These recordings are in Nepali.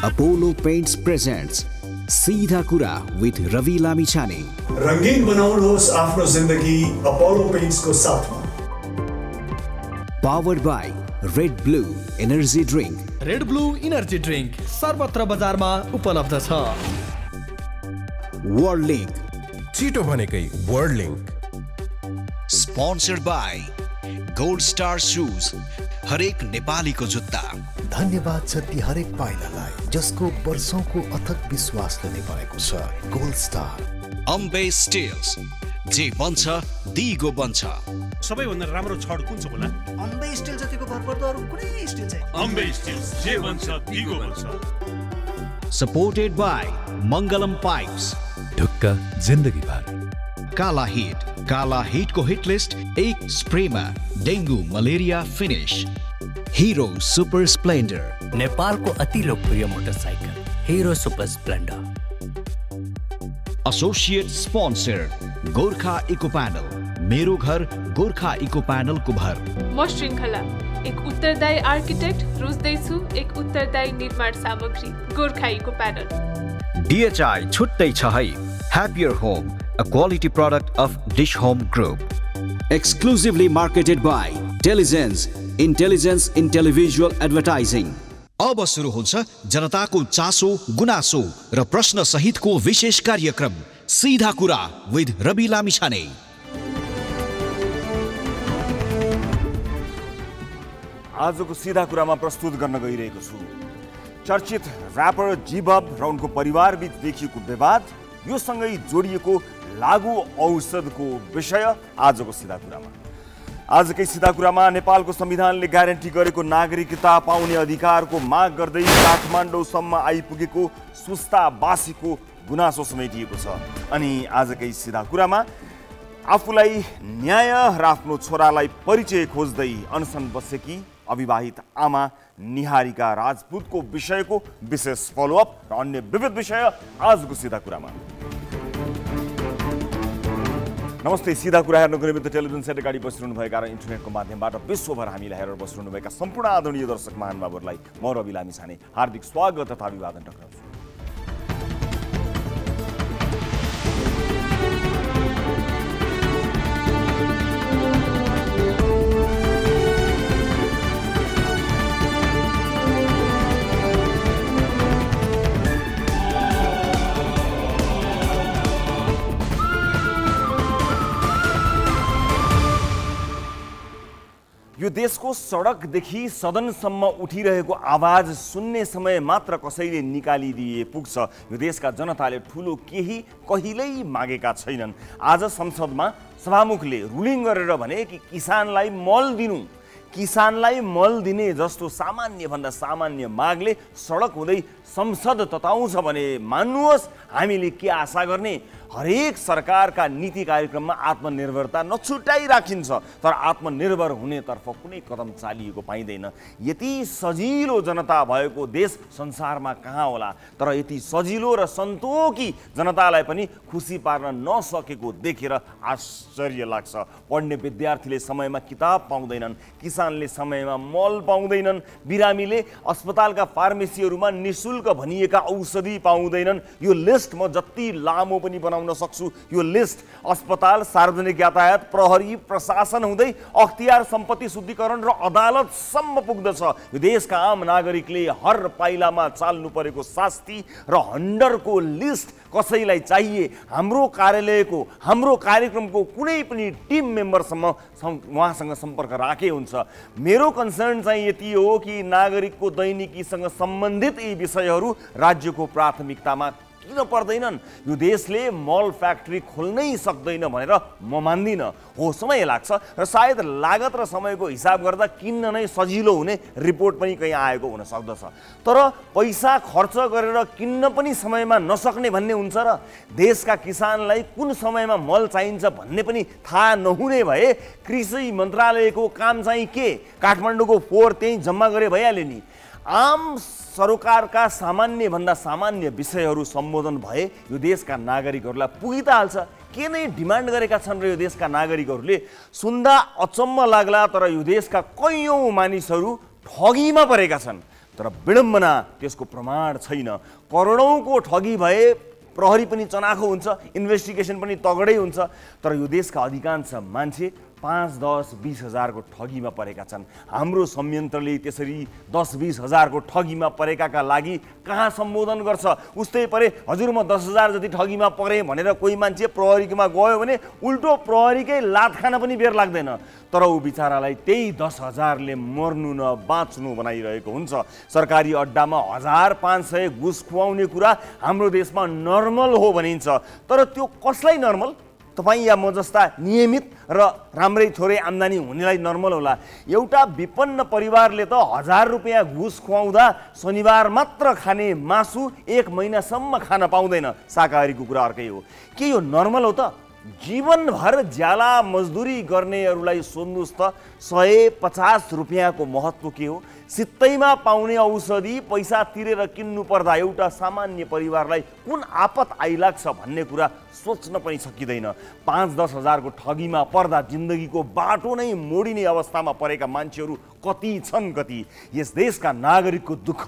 Apollo Paints presents सीधा कुरा with Ravi Lamichhane. रंगीन बनाउनुहोस् आफ्नो जिन्दगी अपोलो पेन्ट्सको साथमा. Powered by Red Blue Energy Drink. Red Blue Energy Drink सर्वत्र बजारमा उपलब्ध छ. World Link. छिटो भनेकै World Link. Sponsored by Gold Star Shoes. हरेक नेपालीको जुत्ता. धन्यवाद छ ती हरेक पाइलालाई जसको वर्षौंको अथक विश्वासले निभाएको छ. Gold star. अम्बे स्टिल्स. जे बन्छ दिगो बन्छ. सबैभन्दा राम्रो छड कुन छ होला? अम्बे स्टिल जतिको भरपर्दो अरु कुनै स्टिल छैन. अम्बे स्टिल्स जे बन्छ दिगो बन्छ. Supported by Mangalam Pipes. ढुक्क जिन्दगी भर. काला हिट को हिट लिस्ट एक स्प्रेमा dengue malaria finish. Hero Super Splendor. नेपालको अति लोकप्रिय motorcycle Hero Super Splendor. Associate sponsor Gorkha eco panel. मेरो घर गोर्खा इको पैनल को भर. म श्रृंखला एक उत्तरदायी आर्किटेक्ट रोज्दैछु एक उत्तरदायी निर्माण सामग्री गोर्खा इको पैनल. DHI छुट्टै छ है. Happier Home, a quality product of Dish Home Group. Exclusively marketed by Telligence, Intelligence in Televisual Advertising. अब सुरु हुन्छ जनताको चासो, गुनासो र प्रश्न सहितको विशेष कार्यक्रम सीधा कुरा with रवि लामिछाने. आजको सीधा कुरामा प्रस्तुत गर्न गइरहेको छु चर्चित र्यापर जिबब र उनको परिवारबीच देखिएको विवाद, यो सँगै जोडिएको लागू औषधको विषय आजको सीधा कुरामा. आजकै सीधा कुरामा नेपालको संविधानले ग्यारेन्टी गरेको नागरिकता पाउने अधिकारको माग गर्दै काठमाडौँसम्म आइपुगेको सुस्ताबासीको गुनासो समेटिएको छ. अनि आजकै सीधा कुरामा आफूलाई न्याय र आफ्नो छोरालाई परिचय खोज्दै अनसन बसेकी अविवाहित आमा निहारिका राजपूतको विषयको विशेष फलोअप र अन्य विविध विषय आजको सीधा कुरामा. नमस्ते. सीधा कुरा हेर्नको निमित्त टेलिभिजन सेट अगाडि बसिरहनुभएका र इन्टरनेटको माध्यमबाट विश्वभर हामीलाई हेरेर बसिरहनुभएका सम्पूर्ण आदरणीय दर्शक महानुभावहरूलाई म रवि लामिछाने हार्दिक स्वागत तथा अभिवादन टक्राउँछु. यो देशको सडकदेखि सदनसम्म उठिरहेको आवाज सुन्ने समय मात्र कसैले निकालिदिए पुग्छ. यो देशका जनताले ठुलो केही कहिल्यै मागेका छैनन्. आज संसदमा सभामुखले रुलिङ गरेर भने कि किसानलाई मल दिने जस्तो सामान्यभन्दा सामान्य मागले सडक हुँदै संसद तताउँछ भने मान्नुहोस् हामीले के आशा गर्ने. हरेक सरकारका नीति कार्यक्रममा आत्मनिर्भरता नछुटाइ राखिन्छ, तर आत्मनिर्भर हुनेतर्फ कुनै कदम चालिएको पाइँदैन. यति सजिलो जनता भएको देश संसारमा कहाँ होला, तर यति सजिलो र सन्तोकी जनतालाई पनि खुसी पार्न नसकेको देखेर आश्चर्य लाग्छ. पढ्ने विद्यार्थीले समयमा किताब पाउँदैनन्, किसानले समयमा मल पाउँदैनन्, बिरामीले अस्पतालका फार्मेसीहरूमा निशुल्क भनिएका औषधि पाउँदैनन्. यो लिस्ट म जति लामो पनि बनाउन सक्छु. यो लिस्ट अस्पताल, सार्वजनिक यातायात, प्रहरी, प्रशासन हुँदै अख्तियार, सम्पत्ति शुद्धिकरण र अदालतसम्म पुग्दछ. यो देशका आम नागरिकले हर पाइलामा चाल्नु परेको शास्ति र हन्डरको लिस्ट कसैलाई चाहिए. हाम्रो कार्यालयको, हाम्रो कार्यक्रमको कुनै पनि टिम मेम्बरसम्म उहाँसँग सम्पर्क राखे हुन्छ. मेरो कन्सर्न चाहिँ यति हो कि नागरिकको दैनिकीसँग सम्बन्धित यी विषयहरू राज्यको प्राथमिकतामा किन पर्दैनन्. यो देशले मल फ्याक्ट्री खोल्नै सक्दैन भनेर म मान्दिनँ. हो, समय लाग्छ र सायद लागत र समयको हिसाब गर्दा किन्न नै सजिलो हुने रिपोर्ट पनि कहीँ आएको हुन सक्दछ, तर पैसा खर्च गरेर किन्न पनि समयमा नसक्ने भन्ने हुन्छ र देशका किसानलाई कुन समयमा मल चाहिन्छ भन्ने पनि थाहा नहुने भए कृषि मन्त्रालयको काम चाहिँ के? काठमाडौँको फोहोर त्यहीँ जम्मा गरे भइहाल्यो नि. आम सरकारका सामान्यभन्दा सामान्य विषयहरू सम्बोधन भए यो देशका नागरिकहरूलाई पुगी त हाल्छ. के नै डिमान्ड गरेका छन् र यो देशका नागरिकहरूले सुन्दा अचम्म लाग्ला, तर यो देशका कैयौँ मानिसहरू ठगीमा परेका छन्, तर विडम्बना त्यसको प्रमाण छैन। करोडौँको ठगी भए प्रहरी पनि चनाखो हुन्छ, इन्भेस्टिगेसन पनि तगडै हुन्छ, तर यो देशका अधिकांश मान्छे 5, 10, 20 हजारको ठगीमा परेका छन्। हाम्रो संयन्त्रले त्यसरी 10, 20 हजारको ठगीमा परेकाका लागि कहाँ सम्बोधन गर्छ? उस्तै परे हजुर म 10 हजार जति ठगीमा परेँ भनेर कोही मान्छे प्रहरीमा गयो भने उल्टो प्रहरीकै लात खान पनि बेर लाग्दैन, तर ऊ बिचारालाई त्यही 10 हजारले मर्नु न बाँच्नु बनाइरहेको हुन्छ। सरकारी अड्डामा 1500 घुस खुवाउने कुरा हाम्रो देशमा नर्मल हो भनिन्छ, तर त्यो कसलाई नर्मल? तपाईँ या म जस्ता नियमित र राम्रै थोरै आम्दानी हुनेलाई नर्मल होला। एउटा विपन्न परिवारले त 1000 रुपियाँ घुस खुवाउँदा शनिबार मात्र खाने मासु 1 महिनासम्म खान पाउँदैन। शाकाहारीको कुरा अर्कै हो। के यो नर्मल हो त? जीवनभर ज्याला मजदुरी गर्नेहरूलाई सोध्नुहोस् त 150 रुपियाँको महत्त्व के हो? सित्तैमा पाउने औषधि पैसा तिरेर किन्नु पर्दा एउटा सामान्य परिवारलाई कुन आपत आइलाग्छ भन्ने कुरा सोच्न पनि सकिँदैन। 5-10 हजारको ठगीमा पर्दा जिन्दगीको बाटो नै मोडिने अवस्थामा परेका मान्छेहरू कति छन् कति। यस देशका नागरिकको दुःख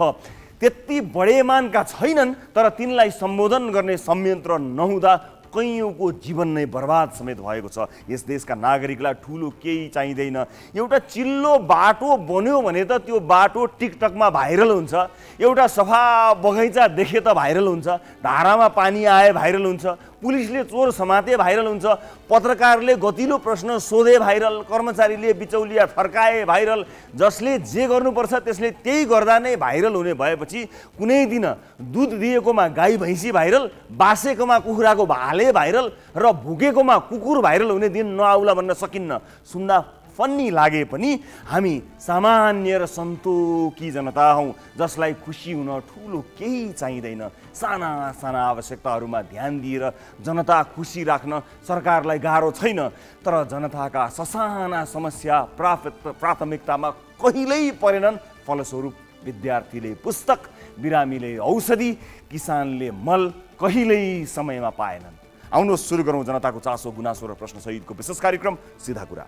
त्यति बढेमानका छैनन्, तर तिनलाई सम्बोधन गर्ने संयन्त्र नहुँदा कैयौँको जीवन नै बर्बाद समेत भएको छ। यस देशका नागरिकलाई ठुलो केही चाहिँदैन। एउटा चिल्लो बाटो बन्यो भने त त्यो बाटो टिकटकमा भाइरल हुन्छ, एउटा सफा बगैँचा देखे त भाइरल हुन्छ, धारामा पानी आए भाइरल हुन्छ, पुलिसले चोर समाते भाइरल हुन्छ, पत्रकारले गतिलो प्रश्न सोधे भाइरल, कर्मचारीले बिचौलिया फर्काए भाइरल, जसले जे गर्नुपर्छ त्यसले त्यही गर्दा नै भाइरल हुने भएपछि कुनै दिन दुध दिएकोमा गाई भैँसी भाइरल, बासेकोमा कुखुराको भाले भाइरल र भुकेकोमा कुकुर भाइरल हुने दिन नआउला भन्न सकिन्न। सुन्दा फन्नी लागे पनि हामी सामान्य र सन्तोकी जनता हौँ, जसलाई खुसी हुन ठुलो केही चाहिँदैन। साना साना आवश्यकताहरूमा ध्यान दिएर जनता खुसी राख्न सरकारलाई गाह्रो छैन, तर जनताका ससाना समस्या प्राथमिकतामा कहिल्यै परेनन्। फलस्वरूप विद्यार्थीले पुस्तक, बिरामीले औषधि, किसानले मल कहिल्यै समयमा पाएनन्। आउनुहोस् सुरु गरौँ जनताको चासो गुनासो र प्रश्न सहितको विशेष कार्यक्रम सिधा कुरा।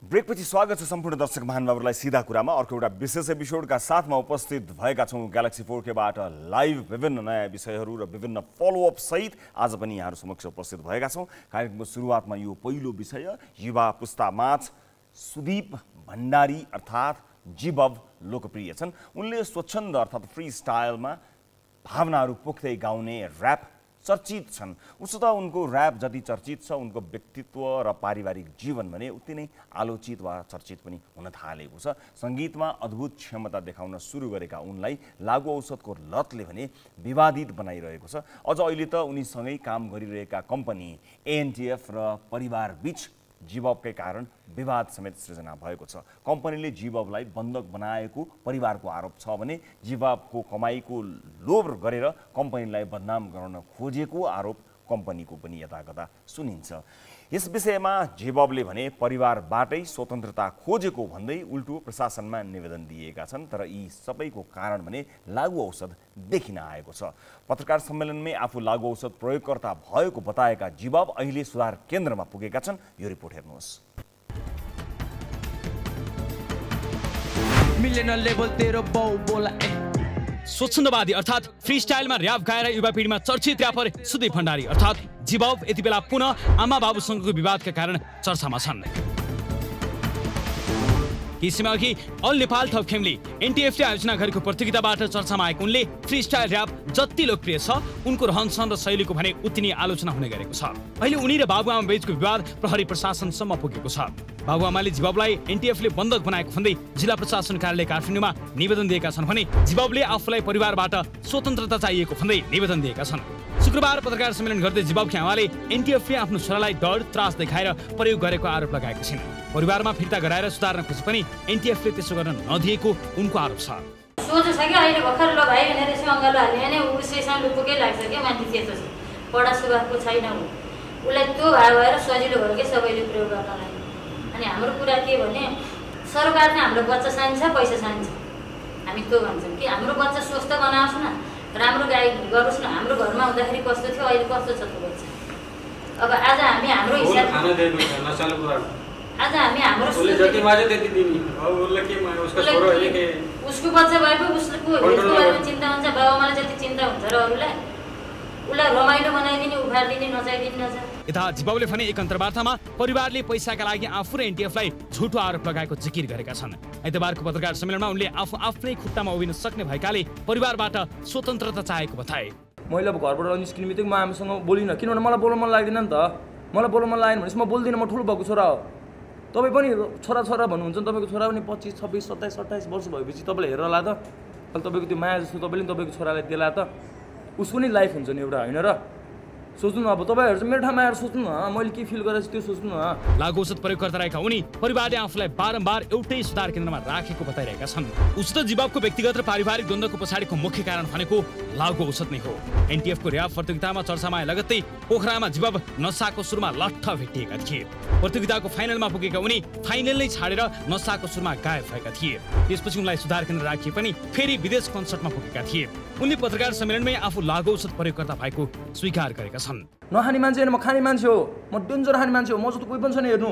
ब्रेकपछि स्वागत छ सम्पूर्ण दर्शक महानुभावहरूलाई सिधा कुरामा। अर्को एउटा विशेष एपिसोडका साथमा उपस्थित भएका छौँ ग्यालेक्सी 4Kबाट लाइभ विभिन्न नयाँ विषयहरू र विभिन्न फलोअप सहित आज पनि यहाँहरू समक्ष उपस्थित भएका छौँ। कार्यक्रमको सुरुवातमा यो पहिलो विषय युवा पुस्तामाझ सुदीप भण्डारी अर्थात् जीवब लोकप्रिय छन्। उनले स्वच्छन्द अर्थात् फ्री स्टाइलमा भावनाहरू पोख्दै गाउने ऱ्याप चर्चित छन्। उसो त उनको ऱ्याप जति चर्चित छ, उनको व्यक्तित्व र पारिवारिक जीवन भने उति नै आलोचित वा चर्चित पनि हुन थालेको छ। सङ्गीतमा अद्भुत क्षमता देखाउन सुरु गरेका उनलाई लागु औषधको लतले भने विवादित बनाइरहेको छ। अझ अहिले त उनीसँगै काम गरिरहेका कम्पनी ANTF र परिवार बीच जीवबकै कारण विवाद समेत सृजना भएको छ। कम्पनीले जीवबलाई बन्धक बनाएको परिवारको आरोप छ भने जीवबको कमाईको लोभ गरेर कम्पनीलाई बदनाम गराउन खोजेको आरोप कम्पनीको पनि यताकता सुनिन्छ। यस विषयमा जीवबले भने परिवारबाटै स्वतन्त्रता खोजेको भन्दै उल्टो प्रशासनमा निवेदन दिएका छन्, तर यी सबैको कारण भने लागु औषध देखिन आएको छ। पत्रकार सम्मेलनमै आफू लागु औषध प्रयोगकर्ता भएको बताएका जीवब अहिले सुधार केन्द्रमा पुगेका छन्। यो रिपोर्ट हेर्नुहोस्। स्वच्छन्दवादी अर्थात् फ्री स्टाइलमा र्याप गाएर युवा पिँढीमा चर्चित र्यापर सुदीप भण्डारी अर्थात् जीवब यति बेला पुनः आमा बाबुसँगको विवादका कारण चर्चामा छन्। केही समय अघि अल नेपाल थप खेमले एनटिएफले आयोजना गरेको प्रतियोगिताबाट चर्चामा आएको उनले फ्री स्टाइल र्याप जति लोकप्रिय छ, उनको रहनसहन र शैलीको भने उति नै आलोचना हुने गरेको छ। अहिले उनी र बाबुआमा बीचको विवाद प्रहरी प्रशासनसम्म पुगेको छ। बाबुआमाले जीवबलाई एनटिएफले बन्धक बनाएको भन्दै जिल्ला प्रशासन कार्यालय काठमाडौँमा निवेदन दिएका छन् भने जीवबले आफूलाई परिवारबाट स्वतन्त्रता चाहिएको भन्दै निवेदन दिएका छन्। शुक्रबार पत्रकार सम्मेलन गर्दै जीवबकी आमाले एनटिएफले आफ्नो छोरालाई डर त्रास देखाएर प्रयोग गरेको आरोप लगाएको छिन्। परिवारमा फिर्ता गराएर सुधार्न खोजे पनि एनटिएफले त्यसो गर्न नदिएको उनको आरोप छ। सोच छ कि अहिले भर्खर ल भाइ भनेर यसो अङ्गालो हाल्ने भने उसैसँग लुपुकै लाग्छ कि मान्छे त्यस्तो छ, पढा सुभाको छैन ऊ, उसलाई त्यो भएर सजिलो भयो कि सबैले प्रयोग गर्नलाई। अनि हाम्रो कुरा के भने सरकारले हाम्रो बच्चा चाहिन्छ, पैसा चाहिन्छ, हामी त्यो भन्छौँ कि हाम्रो बच्चा स्वस्थ बनाओस् न, राम्रो गाई गरोस् न। हाम्रो घरमा हुँदाखेरि कस्तो थियो, अहिले कस्तो छ त्यो बच्चा। अब आज हामी हाम्रो हिसाब खाना दिएको छ नचालु कुरा आज हामी हाम्रो उसले जति माजे त्यति दिने अब उसले के उसको छोरो होइन के उसको बच्चा भएको उसको हेल्थको बारेमा चिन्ता हुन्छ बाबुआमालाई जति चिन्ता हुन्छ र अरूलाई उसलाई रमाइलो बनाइदिने उफारिदिने नचाइदिने नचा यता जिबाबुले भने एक अन्तर्वार्तामा परिवारले पैसाका लागि आफू र एनटिएफलाई झुटो आरोप लगाएको जिकिर गरेका छन्। आइतबारको पत्रकार सम्मेलनमा उनले आफू आफ्नै खुट्टामा उभिन सक्ने भएकाले परिवारबाट स्वतन्त्रता चाहेको बताए। मैले अब घरबाट निस्किने बित्तिकै म आमासँग बोलिनँ किनभने मलाई बोल्न मन लाग्दैन नि त। मलाई बोल्न मन लागेन भनेपछि म बोल्दिनँ, म ठुलो भएको छोरा हो। तपाईँ पनि छोरा भन्नुहुन्छ नि, तपाईँको छोरा पनि 25, 26, 27, 28 वर्ष भएपछि तपाईँले हेरेर ला त। अहिले तपाईँको त्यो माया जस्तो तपाईँले तपाईँको छोरालाई दिला त। उसको नि लाइफ हुन्छ नि एउटा, होइन र? सोच्नु न, अब तपाईँहरू चाहिँ मेरो ठाउँमा आएर सोच्नु न, मैले के फिल गरेको छु त्यो सोच्नु न। लागु औषध प्रयोगकर्ता रहेका उनी परिवारले आफूलाई बारम्बार एउटै सुधार केन्द्रमा राखेको बताइरहेका छन्। उचित जिबाबको व्यक्तिगत र पारिवारिक द्वन्द्वको पछाडिको मुख्य कारण भनेको लागु औषध नै हो। एनटिएफको र्याप प्रतियोगितामा चर्चामा आए लगत्तै पोखरामा जिबाब नसाको सुरुमा लट्ठ भेटिएका थिए। प्रतियोगिताको फाइनलमा पुगेका उनी फाइनल नै छाडेर नसाको सुरुमा गायब भएका थिए। त्यसपछि उनलाई सुधार केन्द्र राखिए पनि फेरि विदेश कन्सर्टमा पुगेका थिए। उनले पत्रकार सम्मेलनमै आफू लागु औषध प्रयोगकर्ता भएको स्वीकार गरेका छन्। नखाने मान्छे होइन, म खाने मान्छे हो, म डेन्जर खाने मान्छे हो, म जस्तो कोही पनि छैन हेर्नु।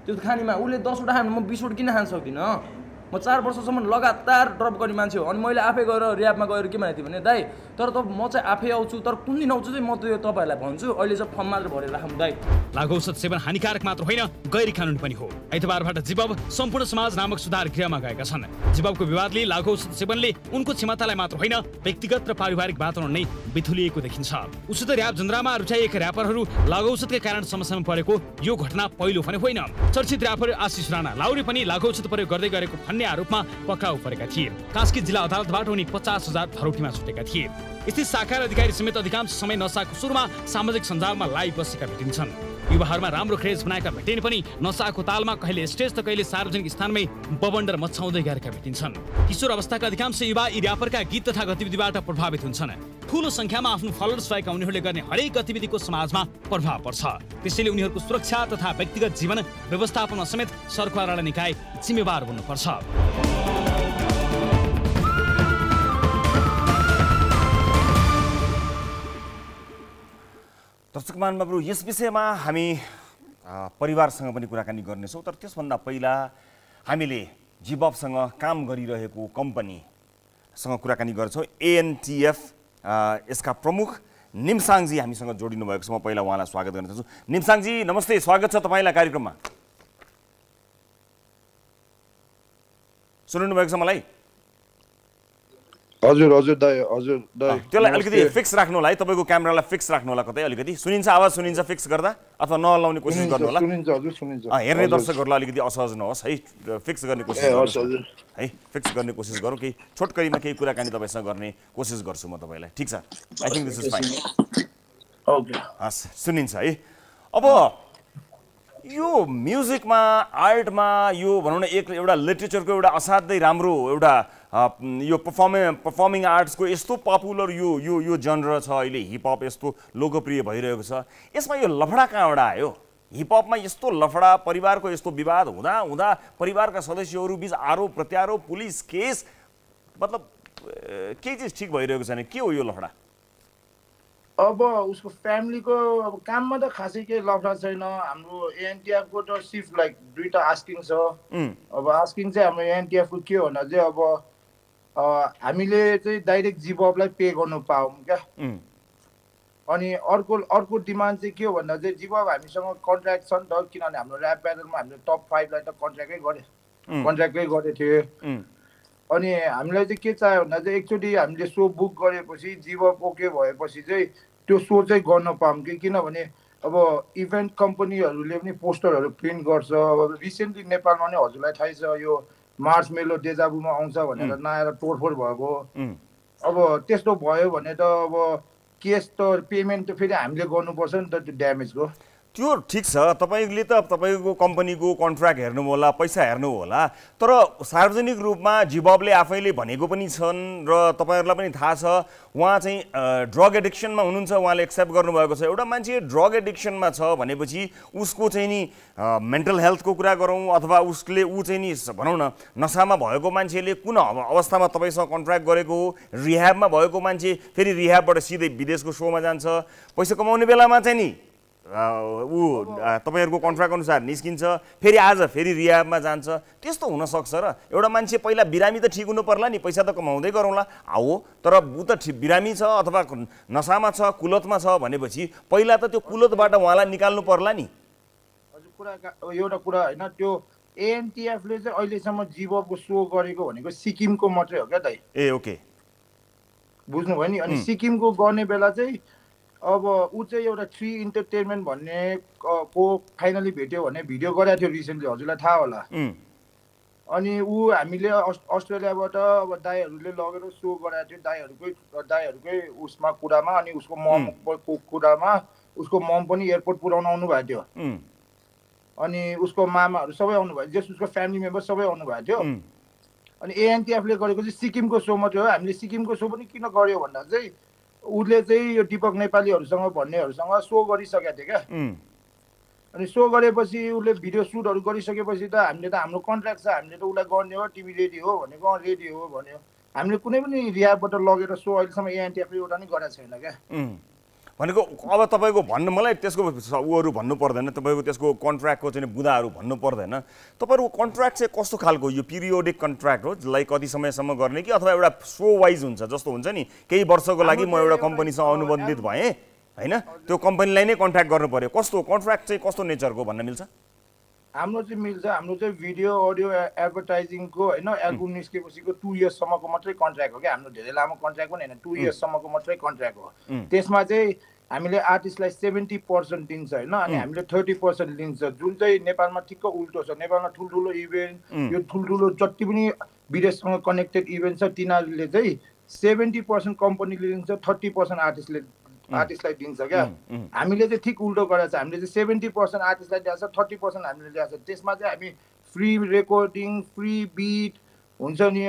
त्यो खानेमा उसले 10 वटा खानु, म 20 वटा किन खान सक्दिनँ? म 4 वर्षसम्म लगातार ड्रप गर्ने मान्छे हो। अनि मैले आफै गएर र्यापमा गएर के भनेको थिएँ भने दाइ तर म चाहिँ आफै आउँछु, तर कुन दिन आउँछु चाहिँ म त्यो तपाईँहरूलाई भन्छु, अहिले चाहिँ फर्म मात्र भरेर राखौँ दाइ। लागु औषध सेवन हानिकारक मात्र होइन गैर कानुनी पनि हो। आइतबारबाट जिबाब सम्पूर्ण समाज नामक सुधार गृहमा गएका छन्। जिबाबको विवादले लागु औषध सेवनले उनको क्षमतालाई मात्र होइन व्यक्तिगत र पारिवारिक वातावरण नै बिथुलिएको देखिन्छ। उचित र्याप जन्द्रामा रुचाइएका र्यापरहरू लागु औषधका कारण समस्यामा परेको यो घटना पहिलो भने होइन। चर्चित र्यापर आशिष राणा लाउरे पनि लागु औषध प्रयोग गर्दै गरेको भन्ने आरोपमा पक्राउ परेका थिए। कास्की जिल्ला अदालतबाट उनी 50,000 धरोटीमा छुटेका थिए। स्थित शाखा अधिकारी समेत अधिकांश समय नसाको सुरुमा सामाजिक सञ्जालमा लाइभ बसेका भेटिन्छन्। युवाहरूमा राम्रो क्रेज बनाएका भेटिने पनि नसाको तालमा कहिले स्टेज त कहिले सार्वजनिक स्थानमै बबन्डर मचाउँदै गरेका भेटिन्छन्। किशोर अवस्थाका अधिकांश युवा यी र्यापरका गीत तथा गतिविधिबाट प्रभावित हुन्छन्। ठूलो संख्यामा आफ्नो फलोअर्स भएका उनीहरूले गर्ने हरेक गतिविधिको समाजमा प्रभाव पर्छ। त्यसैले उनीहरूको सुरक्षा तथा व्यक्तिगत जीवन व्यवस्थापनमा समेत सरकार र निकाय जिम्मेवार बन्नुपर्छ। दर्शक महानुभावहरू, यस विषयमा हामी परिवारसँग पनि कुराकानी गर्नेछौँ, तर त्यसभन्दा पहिला हामीले जिबाबसँग काम गरिरहेको कम्पनीसँग कुराकानी गर्छौँ। एएनटिएफ यसका प्रमुख निम्साङजी हामीसँग जोडिनु भएको छ। म पहिला उहाँलाई स्वागत गर्न चाहन्छु। निम्साङजी नमस्ते, स्वागत छ तपाईँलाई कार्यक्रममा। सुन्नु भएको छ मलाई? हजुर हजुर दाइ, हजुर दाइ। त्यसलाई अलिकति फिक्स राख्नु होला है, तपाईँको क्यामेरालाई फिक्स राख्नु होला, कतै अलिकति सुनिन्छ, आवाज सुनिन्छ फिक्स गर्दा, अथवा नहल्लाउने कोसिस गर्नु होला। सुनिन्छ हजुर, सुनिन्छ। हेर्ने दर्शकहरूलाई अलिकति असहज नहोस् है, फिक्स गर्ने कोसिस गर्नु है, फिक्स गर्ने कोसिस गरौँ। केही छोटकरीमा केही कुराकानी तपाईँसँग गर्ने कोसिस गर्छु म तपाईँलाई। ठिक छ, I think this is fine. Okay, हस्, सुनिन्छ है। अब यो म्युजिकमा, आर्टमा, यो भनौँ न एउटा लिटरेचरको एउटा असाध्यै राम्रो एउटा यो पर्फर्मिङ आर्ट्सको यस्तो पपुलर यो जनर छ अहिले, हिपहप यस्तो लोकप्रिय भइरहेको छ, यसमा यो लफडा कहाँबाट आयो? हिपहपमा यस्तो लफडा, परिवारको यस्तो विवाद हुँदा हुँदा परिवारका सदस्यहरू बीच आरोप प्रत्यारोप, पुलिस केस, मतलब केही चिज ठिक भइरहेको छैन, के हो यो लफडा? अब उसको फ्यामिलीको अब काममा त खासै केही लफडा छैन। हाम्रो एएनटिएफको त सिर्फ लाइक 2टा आस्किङ छ। अब आस्किङ चाहिँ हाम्रो एएनटिएफको के हो भने चाहिँ अब हामीले चाहिँ डाइरेक्ट जिबाबलाई पे गर्नु पाऊँ क्या। अनि अर्को डिमान्ड चाहिँ के हो भन्दा चाहिँ जिबाब हामीसँग कन्ट्र्याक्ट छ नि त, किनभने हाम्रो ऱ्याप ब्याटलमा हामीले टप 5 लाई त कन्ट्र्याक्टै गरे थिए। अनि हामीलाई चाहिँ के चाहियो भन्दा चाहिँ एकचोटि हामीले सो बुक गरेपछि जिबाब ओके भएपछि चाहिँ त्यो सो चाहिँ गर्न पाऊँ कि, किनभने अब इभेन्ट कम्पनीहरूले पनि पोस्टरहरू प्रिन्ट गर्छ। अब रिसेन्टली नेपालमा नै हजुरलाई थाहै छ यो मार्च मेलो डेजाबुमा आउँछ भनेर नआएर तोडफोड भएको। अब त्यस्तो भयो भने त अब केस त पेमेन्ट त फेरि हामीले गर्नुपर्छ नि त त्यो ड्यामेजको। त्यो ठिक छ, तपाईँले त तपाईँको कम्पनीको कन्ट्र्याक्ट हेर्नु होला, पैसा हेर्नु होला, तर सार्वजनिक रूपमा जिबाबले आफैले भनेको पनि छन् र तपाईँहरूलाई पनि थाहा छ उहाँ चाहिँ ड्रग एडिक्सनमा हुनुहुन्छ, उहाँले एक्सेप्ट गर्नुभएको छ। एउटा मान्छे ड्रग एडिक्सनमा छ भनेपछि उसको चाहिँ नि मेन्टल हेल्थको कुरा गरौँ अथवा ऊ चाहिँ नि भनौँ न नसामा भएको मान्छेले कुन अवस्थामा तपाईँसँग कन्ट्र्याक्ट गरेको हो, रिह्याबमा भएको मान्छे फेरि रिह्याबबाट सिधै विदेशको सोमा जान्छ, पैसा कमाउने बेलामा चाहिँ नि तपाईँहरूको कन्ट्र्याक्ट अनुसार निस्किन्छ, फेरि आज फेरि रिहाबमा जान्छ, त्यस्तो हुनसक्छ र एउटा मान्छे पहिला बिरामी त ठिक हुनु पर्ला नि, पैसा त कमाउँदै गरौँला हो, तर ऊ त बिरामी छ अथवा नसामा छ, कुलतमा छ भनेपछि पहिला त त्यो कुलतबाट उहाँलाई निकाल्नु पर्ला नि। एउटा कुरा होइन, त्यो एएनटिएफले चाहिँ अहिलेसम्म जिबबको सो गरेको भनेको सिक्किमको मात्रै हो क्या दाइ। ए ओके, बुझ्नुभयो नि। अनि सिक्किमको गर्ने बेला चाहिँ अब ऊ चाहिँ एउटा 3 इन्टरटेनमेन्ट भन्ने को फाइनली भेट्यो भने भिडियो गराएको थियो रिसेन्टली, हजुरलाई थाहा होला। अनि ऊ हामीले अस्ट्रेलियाबाट अब दाइहरूले लगेर सो गराएको थियो दाइहरूकै उसमा कुरामा, अनि उसको ममको कुरामा। उसको मम पनि एयरपोर्ट पुऱ्याउन आउनु भएको थियो, अनि उसको मामाहरू सबै आउनु भयो, जस उसको फ्यामिली मेम्बर सबै आउनु भएको थियो। अनि एएनटिएफले गरेको चाहिँ सिक्किमको सो मात्रै हो। हामीले सिक्किमको सो पनि किन गर्यो भन्दा चाहिँ उसले चाहिँ यो दिपक नेपालीहरूसँग भन्नेहरूसँग सो गरिसकेको थियो क्या। अनि सो गरेपछि उसले भिडियो सुटहरू गरिसकेपछि त हामीले त हाम्रो कन्ट्र्याक्ट छ, हामीले त उसलाई गर्ने हो, टिभी रेडी हो भनेको रेडी हो भन्यो। हामीले कुनै पनि रिहाबबाट लगेर सो अहिलेसम्म एएनटिएफले एउटा नि गरेको छैन क्या। भनेको अब तपाईँको भन्नु, मलाई त्यसको उहरू भन्नु पर्दैन, तपाईँको त्यसको कन्ट्र्याक्टको चाहिँ बुदाहरू भन्नु पर्दैन। तपाईँहरूको कन्ट्र्याक्ट चाहिँ कस्तो खालको, यो पिरियोडिक कन्ट्र्याक्ट हो जसलाई कति समयसम्म गर्ने कि अथवा एउटा सो वाइज हुन्छ, जस्तो हुन्छ नि केही वर्षको लागि म एउटा कम्पनीसँग अनुबन्धित भएँ होइन, त्यो कम्पनीलाई नै कन्ट्र्याक्ट गर्नु पर्यो, कस्तो कन्ट्र्याक्ट चाहिँ कस्तो नेचरको भन्न मिल्छ? हाम्रो चाहिँ मिल्छ, हाम्रो चाहिँ भिडियो अडियो एडभर्टाइजिङको होइन, एल्बम निस्केपछिको 2 इयर्ससम्मको मात्रै कन्ट्र्याक्ट हो क्या। हाम्रो धेरै लामो कन्ट्र्याक्ट पनि होइन, 2 इयर्ससम्मको मात्रै कन्ट्र्याक्ट हो। त्यसमा चाहिँ हामीले आर्टिस्टलाई 70% दिन्छ होइन, अनि हामीले 30% लिन्छ, जुन चाहिँ नेपालमा ठिक्क उल्टो छ। नेपालमा ठुल्ठुलो इभेन्ट, यो ठुल्ठुलो जति पनि विदेशसँग कनेक्टेड इभेन्ट छ तिनीहरूले चाहिँ 70% कम्पनीले लिन्छ, 30% आर्टिस्टलाई दिन्छ क्या। हामीले चाहिँ ठिक उल्टो गरेको छ, हामीले चाहिँ 70% आर्टिस्टलाई दिएको छ, 30% हामीले दिएको छ। त्यसमा चाहिँ हामी फ्री रेकर्डिङ, फ्री बिट हुन्छ नि।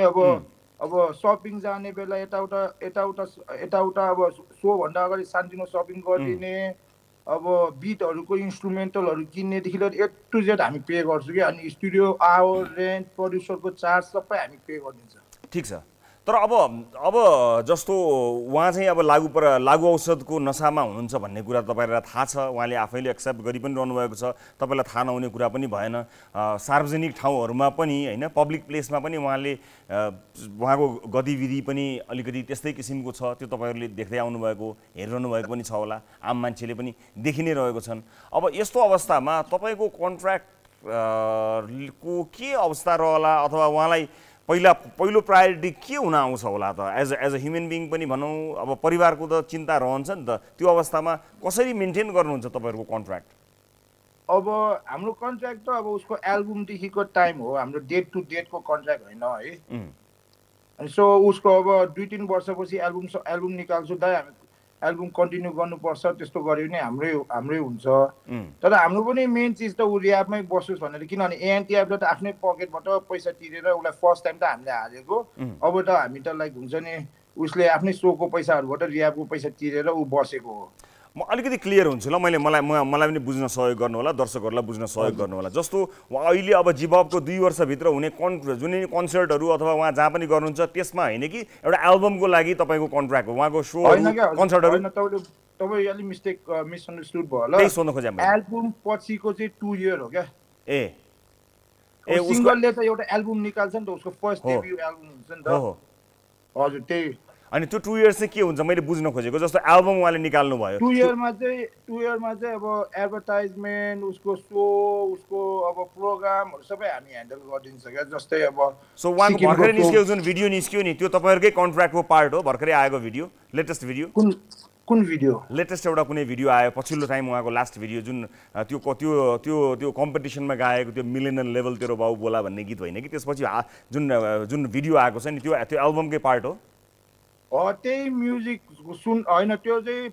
अब सपिङ जाने बेला यताउता अब सोभन्दा अगाडि सानोतिनो सपिङ गरिदिने, अब बिटहरूको इन्स्ट्रुमेन्टलहरू किन्नेदेखि लिएर A to Z हामी पे गर्छौँ कि। अनि स्टुडियो आवर, रेन्ट, प्रड्युसरको चार्ज सबै हामी पे गरिदिन्छ। ठिक छ, तर अब जस्तो उहाँ चाहिँ अब लागु औषधको नसामा हुनुहुन्छ भन्ने कुरा तपाईँलाई थाहा छ, उहाँले आफैले एक्सेप्ट गरि पनि रहनु भएको छ, तपाईँलाई थाहा नहुने कुरा पनि भएन। सार्वजनिक ठाउँहरूमा पनि होइन, पब्लिक प्लेसमा पनि उहाँले उहाँको गतिविधि पनि अलिकति त्यस्तै किसिमको छ, त्यो तपाईँहरूले देख्दै आउनुभएको हेरिरहनु भएको पनि छ होला, आम मान्छेले पनि देखि नै रहेको छन्। अब यस्तो अवस्थामा तपाईँको कन्ट्र्याक्टको के अवस्था रहला, अथवा उहाँलाई पहिलो प्रायोरिटी के हुन आउँछ होला त? एज अ ह्युमन बिङ पनि भनौँ, अब परिवारको त चिन्ता रहन्छ नि त, त्यो अवस्थामा कसरी मेन्टेन गर्नुहुन्छ तपाईँहरूको कन्ट्र्याक्ट? अब हाम्रो कन्ट्र्याक्ट त अब उसको एल्बमदेखिको टाइम हो, हाम्रो डेट टु डेटको कन्ट्र्याक्ट होइन है। अनि सो उसको अब 2-3 वर्षपछि एल्बम निकाल्छु दाइ, हामी एल्बम कन्टिन्यू गर्नुपर्छ, त्यस्तो गऱ्यो भने हाम्रै हुन्छ। तर हाम्रो पनि मेन चिज त ऊ रिहाबमै बसोस् भनेर, किनभने एएनटिएफले त आफ्नै पकेटबाट पैसा तिरेर उसलाई फर्स्ट टाइम त हामीले हारेको। अब त हामी त लाइक हुन्छ नि उसले आफ्नै सोको पैसाहरूबाट रिहाबको पैसा तिरेर ऊ बसेको हो। म अलिकति क्लियर हुन्छु ल, मलाई पनि बुझ्न सहयोग गर्नु होला, दर्शकहरूलाई बुझ्न सहयोग गर्नु होला। जस्तो अहिले अब जिबबको 2 वर्षभित्र हुने जुनै कन्सर्टहरू अथवा उहाँ जहाँ पनि गर्नुहुन्छ त्यसमा होइन कि एउटा एल्बमको लागि तपाईँको कन्ट्र्याक्ट हो, उहाँको सो कन्सर्टहरू? तपाईँ अलि मिसअन्डरस्टुड भयो होला, त्यही सोध्न खोजेँ। एल्बम पछिको चाहिँ 2 इयर हो क्या। ए सिङ्गलले त एउटा एल्बम निकाल्छ नि त, उसको फर्स्ट डेब्यू एल्बम हुन्छ नि त। हजुर त्यही। अनि त्यो 2 इयर्स चाहिँ के हुन्छ मैले बुझ्न खोजेको, जस्तो एल्बम उहाँले निकाल्नु भयो 2 इयरमा चाहिँ अब एडभर्टाइजमेन्ट, उसको सो, उसको अब प्रोग्रामहरू सबै हामी ह्यान्डल गरिदिन्छ क्या। जस्तै अब सो उहाँको भर्खरै निस्क्यो जुन भिडियो निस्क्यो नि, त्यो तपाईँहरूकै कन्ट्र्याक्टको पार्ट हो? भर्खरै आएको भिडियो, लेटेस्ट भिडियो? कुन भिडियो? लेटेस्ट एउटा कुनै भिडियो आयो पछिल्लो टाइम, उहाँको लास्ट भिडियो जुन त्यो कम्पिटिसनमा गाएको त्यो मिलेनियल लेभल तेरो बाउ बोला भन्ने गीत होइन कि, त्यसपछि जुन भिडियो आएको छ नि त्यो एल्बमकै पार्ट हो? त्यही म्युजिक होइन, त्यो चाहिँ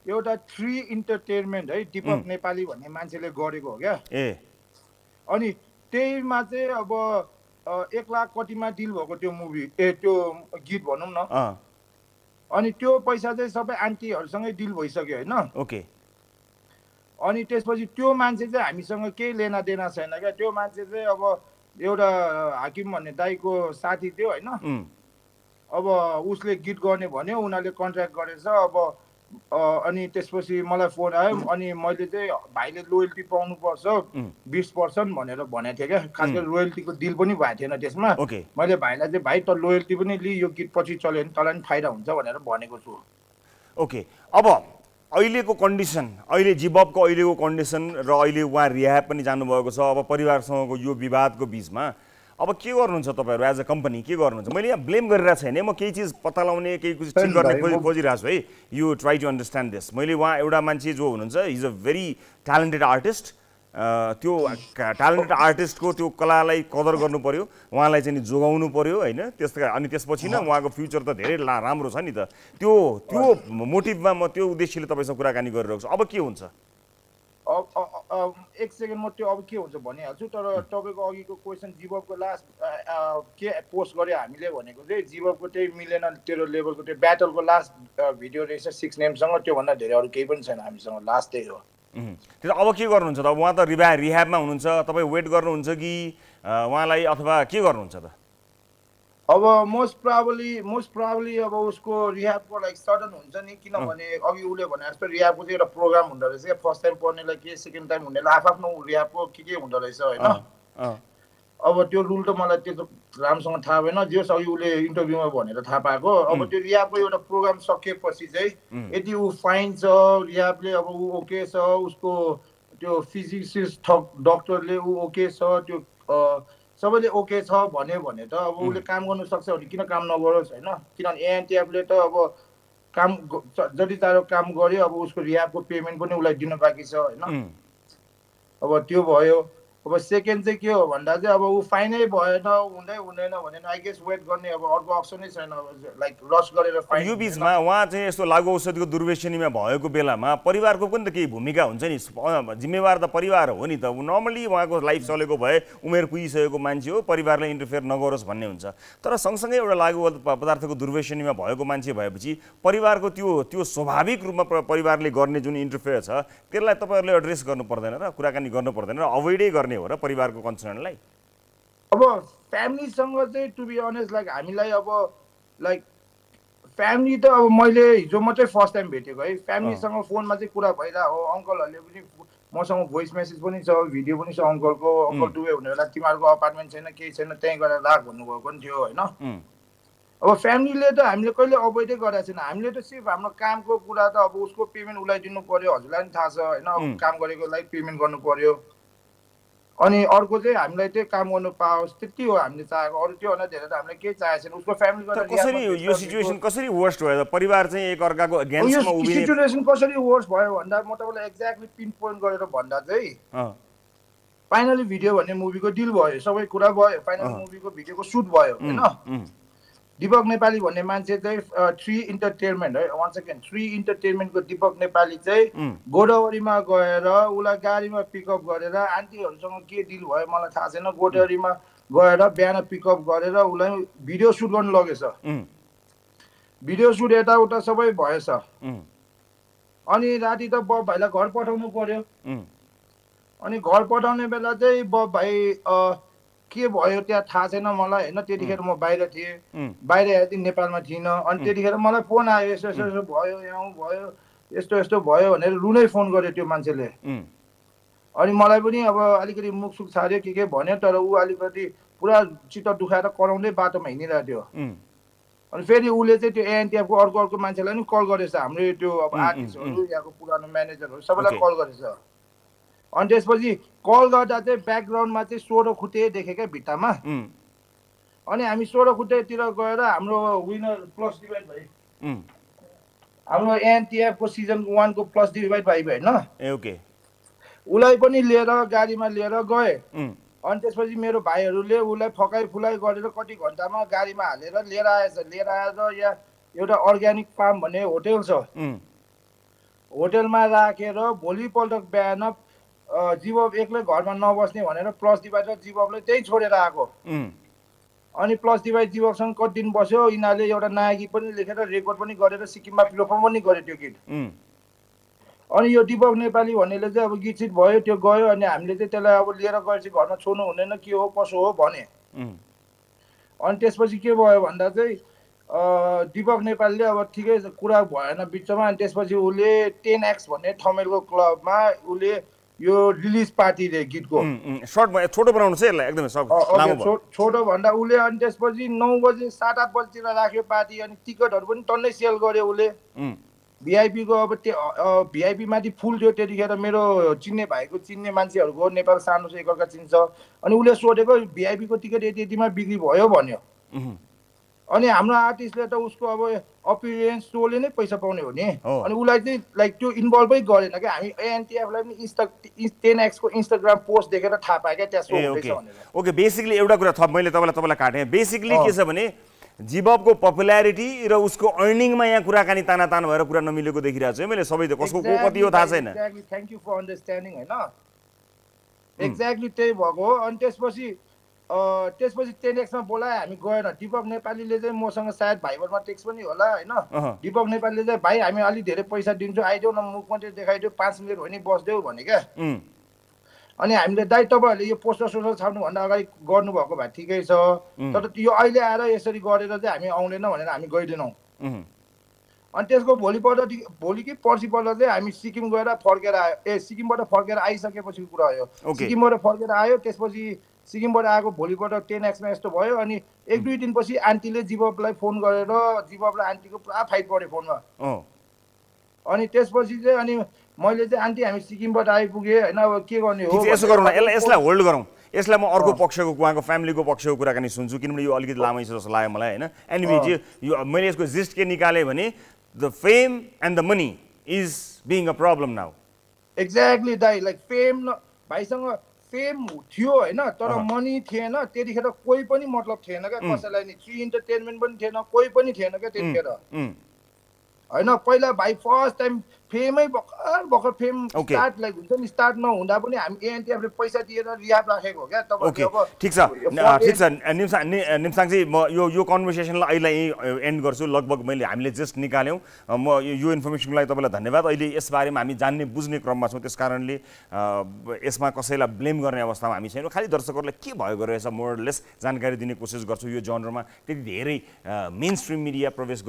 एउटा 3 इन्टरटेनमेन्ट है, दिपक नेपाली भन्ने मान्छेले गरेको हो क्या। अनि त्यहीमा चाहिँ अब 1 लाख कतिमा डिल भएको त्यो मुभी, त्यो गीत भनौँ न। अनि त्यो पैसा चाहिँ सबै आन्टीहरूसँगै डिल भइसक्यो होइन। ओके। अनि त्यसपछि त्यो मान्छे चाहिँ हामीसँग केही लेना देना छैन क्या। त्यो मान्छे चाहिँ अब एउटा हाकिम भन्ने दाइको साथी थियो होइन। अब उसले गीत गर्ने भन्यो, उनीहरूले कन्ट्र्याक्ट गरेछ। अब अनि त्यसपछि मलाई फोन आयो अनि मैले चाहिँ भाइले लोयल्टी पाउनुपर्छ 20% भनेर भनेको थिएँ क्या खास गरी रोयल्टीको डिल पनि भएको थिएन त्यसमा मैले भाइलाई चाहिँ भाइ त लोयल्टी पनि लि यो गीत पछि चल्यो भने तँलाई पनि फाइदा हुन्छ भनेर भनेको छु। ओके अब अहिलेको कन्डिसन अहिले जिबबको अहिलेको कन्डिसन र अहिले उहाँ रिह्याब पनि जानुभएको छ अब परिवारसँगको यो विवादको बिचमा अब के गर्नुहुन्छ तपाईँहरू एज अ कम्पनी के गर्नुहुन्छ? मैले यहाँ ब्लेम गरिरहेको छैन म केही चिज पत्ता लगाउने केही कुछ ठिक गर्ने खोजिरहेको छु है you try to understand this. मैले उहाँ एउटा मान्छे जो हुनुहुन्छ he is a very talented artist त्यो ट्यालेन्टेड आर्टिस्टको त्यो कलालाई कदर गर्नु पर्यो उहाँलाई चाहिँ जोगाउनु पर्यो होइन अनि त्यसपछि न उहाँको फ्युचर त धेरै राम्रो छ नि त त्यो मोटिभमा म त्यो उद्देश्यले तपाईँसँग कुराकानी गरिरहेको छु। अब के हुन्छ? एक सेकेन्ड म त्यो अब के हुन्छ भनिहाल्छु तर तपाईँको अघिको क्वेसन जिबबको लास्ट के पोस्ट गर्यो हामीले भनेको चाहिँ जिबबको त्यही मिलेन तेरो लेभलको त्यो ब्याटलको लास्ट भिडियो रहेछ 6 नेमसँग त्योभन्दा धेरै अरू केही पनि छैन हामीसँग लास्ट त्यही हो। त्यो अब के गर्नुहुन्छ त? उहाँ त रिह्याबमा हुनुहुन्छ तपाईँ वेट गर्नुहुन्छ कि उहाँलाई अथवा के गर्नुहुन्छ त? अब मोस्ट प्राबली अब उसको रिह्याबको लाइक सडन हुन्छ नि किनभने अघि उसले भने जस्तो रिह्याबको चाहिँ एउटा प्रोग्राम हुँदो रहेछ क्या फर्स्ट टाइम पढ्नेलाई के सेकेन्ड टाइम हुनेलाई आफ्नो रिह्याबको के हुँदो रहेछ होइन। अब त्यो रुल त मलाई त्यो राम्रोसँग थाहा भएन जस अघि उसले इन्टरभ्यूमा भनेर थाहा पाएको। अब त्यो रिह्याबको एउटा प्रोग्राम सकिएपछि चाहिँ यदि ऊ फाइन छ रिह्याबले अब ऊ ओके छ उसको त्यो फिजिसिस्ट डक्टरले ऊ ओके छ त्यो सबैले ओके छ भन्यो भने त अब उसले काम गर्नु सक्छ भने किन काम नगरोस् होइन किनभने एएनटिएफले त अब काम जति साह्रो काम गर्यो अब उसको रिह्याबको पेमेन्ट पनि उसलाई दिन बाँकी छ होइन। अब त्यो भयो। अब सेकेन्ड चाहिँ के हो भन्दा चाहिँ अब ऊ फाइनै भएन हुँदैन भने आई गेस वेट गर्ने अब अर्को अप्सनै छैन लाइक रस गरेर फाइन। यो बिचमा उहाँ चाहिँ यस्तो लागु औषधिको दुर्व्यसनीमा भएको बेलामा परिवारको पनि त केही भूमिका हुन्छ नि जिम्मेवार त परिवार हो नि त नर्मली उहाँको लाइफ चलेको भए उमेर पुगिसकेको मान्छे हो परिवारले इन्टरफेयर नगरोस् भन्ने हुन्छ तर सँगसँगै एउटा लागु पदार्थको दुर्व्यसनीमा भएको मान्छे भएपछि परिवारको त्यो स्वाभाविक रूपमा परिवारले गर्ने जुन इन्टरफेयर छ त्यसलाई तपाईँहरूले एड्रेस गर्नु पर्दैन र कुराकानी गर्नु पर्दैन र अभोइडै गर्ने हो र परिवारको कन्सर्नलाई? अब फ्यामिलीसँग चाहिँ टु बी अनेस्ट लाइक हामीलाई अब लाइक फ्यामिली त अब मैले हिजो मात्रै फर्स्ट टाइम भेटेको है फ्यामिलीसँग फोनमा चाहिँ कुरा भइरहेको हो अङ्कलहरूले पनि मसँग भोइस मेसेज पनि छ भिडियो पनि छ अङ्कलको अङ्कल डुबे हुने बेला तिमीहरूको अपार्टमेन्ट छैन केही छैन त्यहीँ गएर राख भन्नुभएको पनि थियो होइन। अब फ्यामिलीले त हामीले कहिले अभोइडै गरेको छैन हामीले त सिर्फ हाम्रो कामको कुरा त अब उसको पेमेन्ट उसलाई दिनु पर्यो हजुरलाई पनि थाहा छ होइन अब काम गरेकोलाई पेमेन्ट गर्नु पर्यो अनि अर्को चाहिँ हामीलाई चाहिँ काम गर्नु पाओस् त्यति हो हामीले चाहेको अरू त्योभन्दा धेरै त हामीले केही चाहेको छैन उसको फ्यामिलीको। कसरी यो सिचुएसन कसरी वर्स्ट भयो त परिवार चाहिँ एक अर्काको अगेन्स्टमा उभिने सिचुएसन कसरी वर्स्ट भयो भन्दा म तपाईँलाई एक्ज्याक्टली पिन पोइन्ट गरेर भन्दा चाहिँ फाइनली भिडियो भन्ने मुभीको डिल भयो सबै कुरा भयो फाइनली मुभीको भिडियोको सुट भयो होइन। दीपक नेपाली भन्ने मान्छे चाहिँ 3 इन्टरटेनमेन्ट है वान सेकेन्ड 3 इन्टरटेनमेन्टको दीपक नेपाली चाहिँ गोदावरीमा गएर उसलाई गाडीमा पिकअप गरेर आन्टीहरूसँग के डिल भयो मलाई थाहा छैन गोदावरीमा गएर बिहान पिकअप गरेर उसलाई भिडियो सुट गर्नु लगेछ भिडियो सुट यताउता सबै भएछ अनि राति त बब भाइलाई घर पठाउनु पर्यो अनि घर पठाउने बेला चाहिँ बब भाइ के भयो त्यहाँ थाहा छैन मलाई होइन त्यतिखेर म बाहिर थिएँ बाहिर हेर्दै नेपालमा थिइनँ अनि त्यतिखेर मलाई फोन आयो यस्तो यस्तो भयो यहाँ भयो यस्तो यस्तो भयो भनेर रुनै फोन गर्यो त्यो मान्छेले अनि मलाई पनि अब अलिकति मुखसुख छाड्यो के भन्यो तर ऊ अलिकति पुरा चित्त दुखाएर कराउँदै बाटोमा हिँडिरहेको थियो अनि फेरि उसले चाहिँ त्यो एएनटिएफको अर्को मान्छेलाई पनि कल गरेछ हाम्रो त्यो अब आर्टिस्टहरू यहाँको पुरानो म्यानेजरहरू सबैलाई कल गरेछ अनि त्यसपछि कल गर्दा चाहिँ ब्याकग्राउन्डमा चाहिँ 16 खुट्टे देखेँ क्या भित्तामा अनि हामी 16 खुट्टेतिर गएर हाम्रो विनर प्लस डिभाइड भयो हाम्रो एएनटिएफको सिजन 1 को प्लस डिभाइड भयो होइन ओके उसलाई पनि लिएर गाडीमा लिएर गए अनि त्यसपछि मेरो भाइहरूले उसलाई फकाइ फुलाइ गरेर कति घन्टामा गाडीमा हालेर लिएर आएर यहाँ एउटा अर्ग्यानिक फार्म भन्ने होटल छ होटलमा राखेर भोलिपल्ट बिहान जिबब एक्लै घरमा नबस्ने भनेर प्लस डिभाइड र जिबबले त्यही छोडेर आएको अनि प्लस डिभाइड जिबबसँग कति दिन बस्यो यिनीहरूले एउटा नायकी पनि लेखेर रेकर्ड पनि गरेर सिक्किममा परफर्म पनि गर्यो त्यो गीत अनि यो दीपक नेपाली भन्नेले चाहिँ अब गीत सिट भयो त्यो गयो अनि हामीले चाहिँ त्यसलाई अब लिएर गएपछि घरमा छोड्नु हुँदैन के हो कसो हो भने अनि त्यसपछि के भयो भन्दा चाहिँ दिपक नेपालले अब ठिकै कुरा भएन बिचमा अनि त्यसपछि उसले 10X भन्ने ठमेलको क्लबमा उसले यो रिलिज पार्टी रे गीतको सर्ट छोटो बनाउनु छ यसलाई एकदमै लामो भयो छोटो भन्दा उसले अनि त्यसपछि 9 बजे 7-8 बजेतिर राख्यो पार्टी अनि टिकटहरु पनि टन्नै सेल गर्यो उसले भिआइपी को अब भिआइपी माथि फुल थियो त्यतिखेर मेरो चिन्ने भाइको चिन्ने मान्छेहरुको नेपाल सानो छ एकअर्का चिन्छ अनि उसले सोधेको भिआइपी को टिकट यतिमा बिक्री भयो भन्यो अनि हाम्रो आर्टिस्टले त उसको अब अपियरेन्स सोले नै पैसा पाउने हो नि अनि उलाई चाहिँ लाइक त्यो इन्भल्भै गरेन के हामी एएनटीएफ लाई पनि 10X को इन्स्टाग्राम पोस्ट देखेर थाहा पाए के त्यहाँ सो हुँदैछ भनेर ओके बेसिकली एउटा कुरा थप मैले तपाईलाई काटे बेसिकली के छ भने जिबबको पपुल्यारिटी र उसको अर्निङमा यहाँ कुराकानी तानातान भएर कुरा नमिलेको देखिरहेको छु मैले सबै कसको को कति हो थाहा छैन exactly thank you for understanding हैन एक्ज्याक्टली त्यही भएको हो अनि त्यसपछि 10X मा बोलाए हामी गएन दिपक नेपालीले चाहिँ मसँग सायद भाइबरमा टेक्स्ट पनि होला हैन दिपक नेपालीले चाहिँ भाइ हामी अलि धेरै पैसा दिन्छौ आइदेऊ न मुख मात्रै देखाइदेऊ 5 मिनेट हो नि बस्देऊ भने क्या अनि हामीले दाइ तपाईहरुले यो पोस्टर सोस्टर छाड्नु भन्दा अगाडि गर्नु भएको भए ठिकै छ तर यो अहिले आएर यसरी गरेर चाहिँ हामी आउँदैन भनेर हामी गइदिनौ अनि त्यसको भोलि कि पर्सिपल्ट चाहिँ हामी सिक्किम गएर फर्केर आयो सिक्किमबाट फर्केर आइसकेपछि कुरा हो सिक्किमबाट फर्केर आयो त्यसपछि सिक्किमबाट आएको भोलिपल्ट 10X मा यस्तो भयो अनि 1-2 दिनपछि आन्टीले जिबबलाई फोन गरेर जिबब र आन्टीको पुरा फाइट पर्यो फोनमा अनि त्यसपछि चाहिँ अनि मैले चाहिँ आन्टी हामी सिक्किमबाट आइपुगे हैन अब के गर्ने हो यसो गरौँ न यसलाई होल्ड गरौँ यसलाई म अर्को पक्षको उहाँको फ्यामिलीको पक्षको कुराकानी सुन्छु किनभने यो अलिकति लामै छ जस्तो लाग्यो मलाई हैन एनीवे यो मैले यसको जिस्ट के निकाले भने the fame and the money is being a problem now exactly दाइ लाइक फेम भाइसँग फेम थियो हैन तर मनी थिएन त्यतिखेर कोही पनि मतलब थिएन क्या कसैलाई नि फ्री इन्टरटेनमेन्ट पनि थिएन कोही पनि थिएन क्या त्यतिखेर हैन पहिला भाइ फर्स्ट टाइम फेमै भर्खर फेम स्टार्ट लाइक हुन्छ नि स्टार्ट नहुँदा पनि हामी एएनटीएफले पैसा दिएर रिहाब राखेको हो क्या तपाईहरु अब ठीक छ निम्साङजी म यो कन्भर्सेसनलाई अहिले एन्ड गर्छु लगभग हामीले जस्ट निकाल्यौं म यो इन्फर्मेसनको लागि तपाईलाई धन्यवाद अहिले यस बारेमा हामी जान्ने बुझ्ने क्रममा छौं त्यसकारणले यसमा कसैलाई ब्लेम गर्ने अवस्थामा हामी छैनौं खाली दर्शकहरुलाई के भयो गरेछ मोरलेस जानकारी दिने कोसिस गर्छु यो जनरमा त्यति धेरै मेन स्ट्रिम मिडिया प्रवेश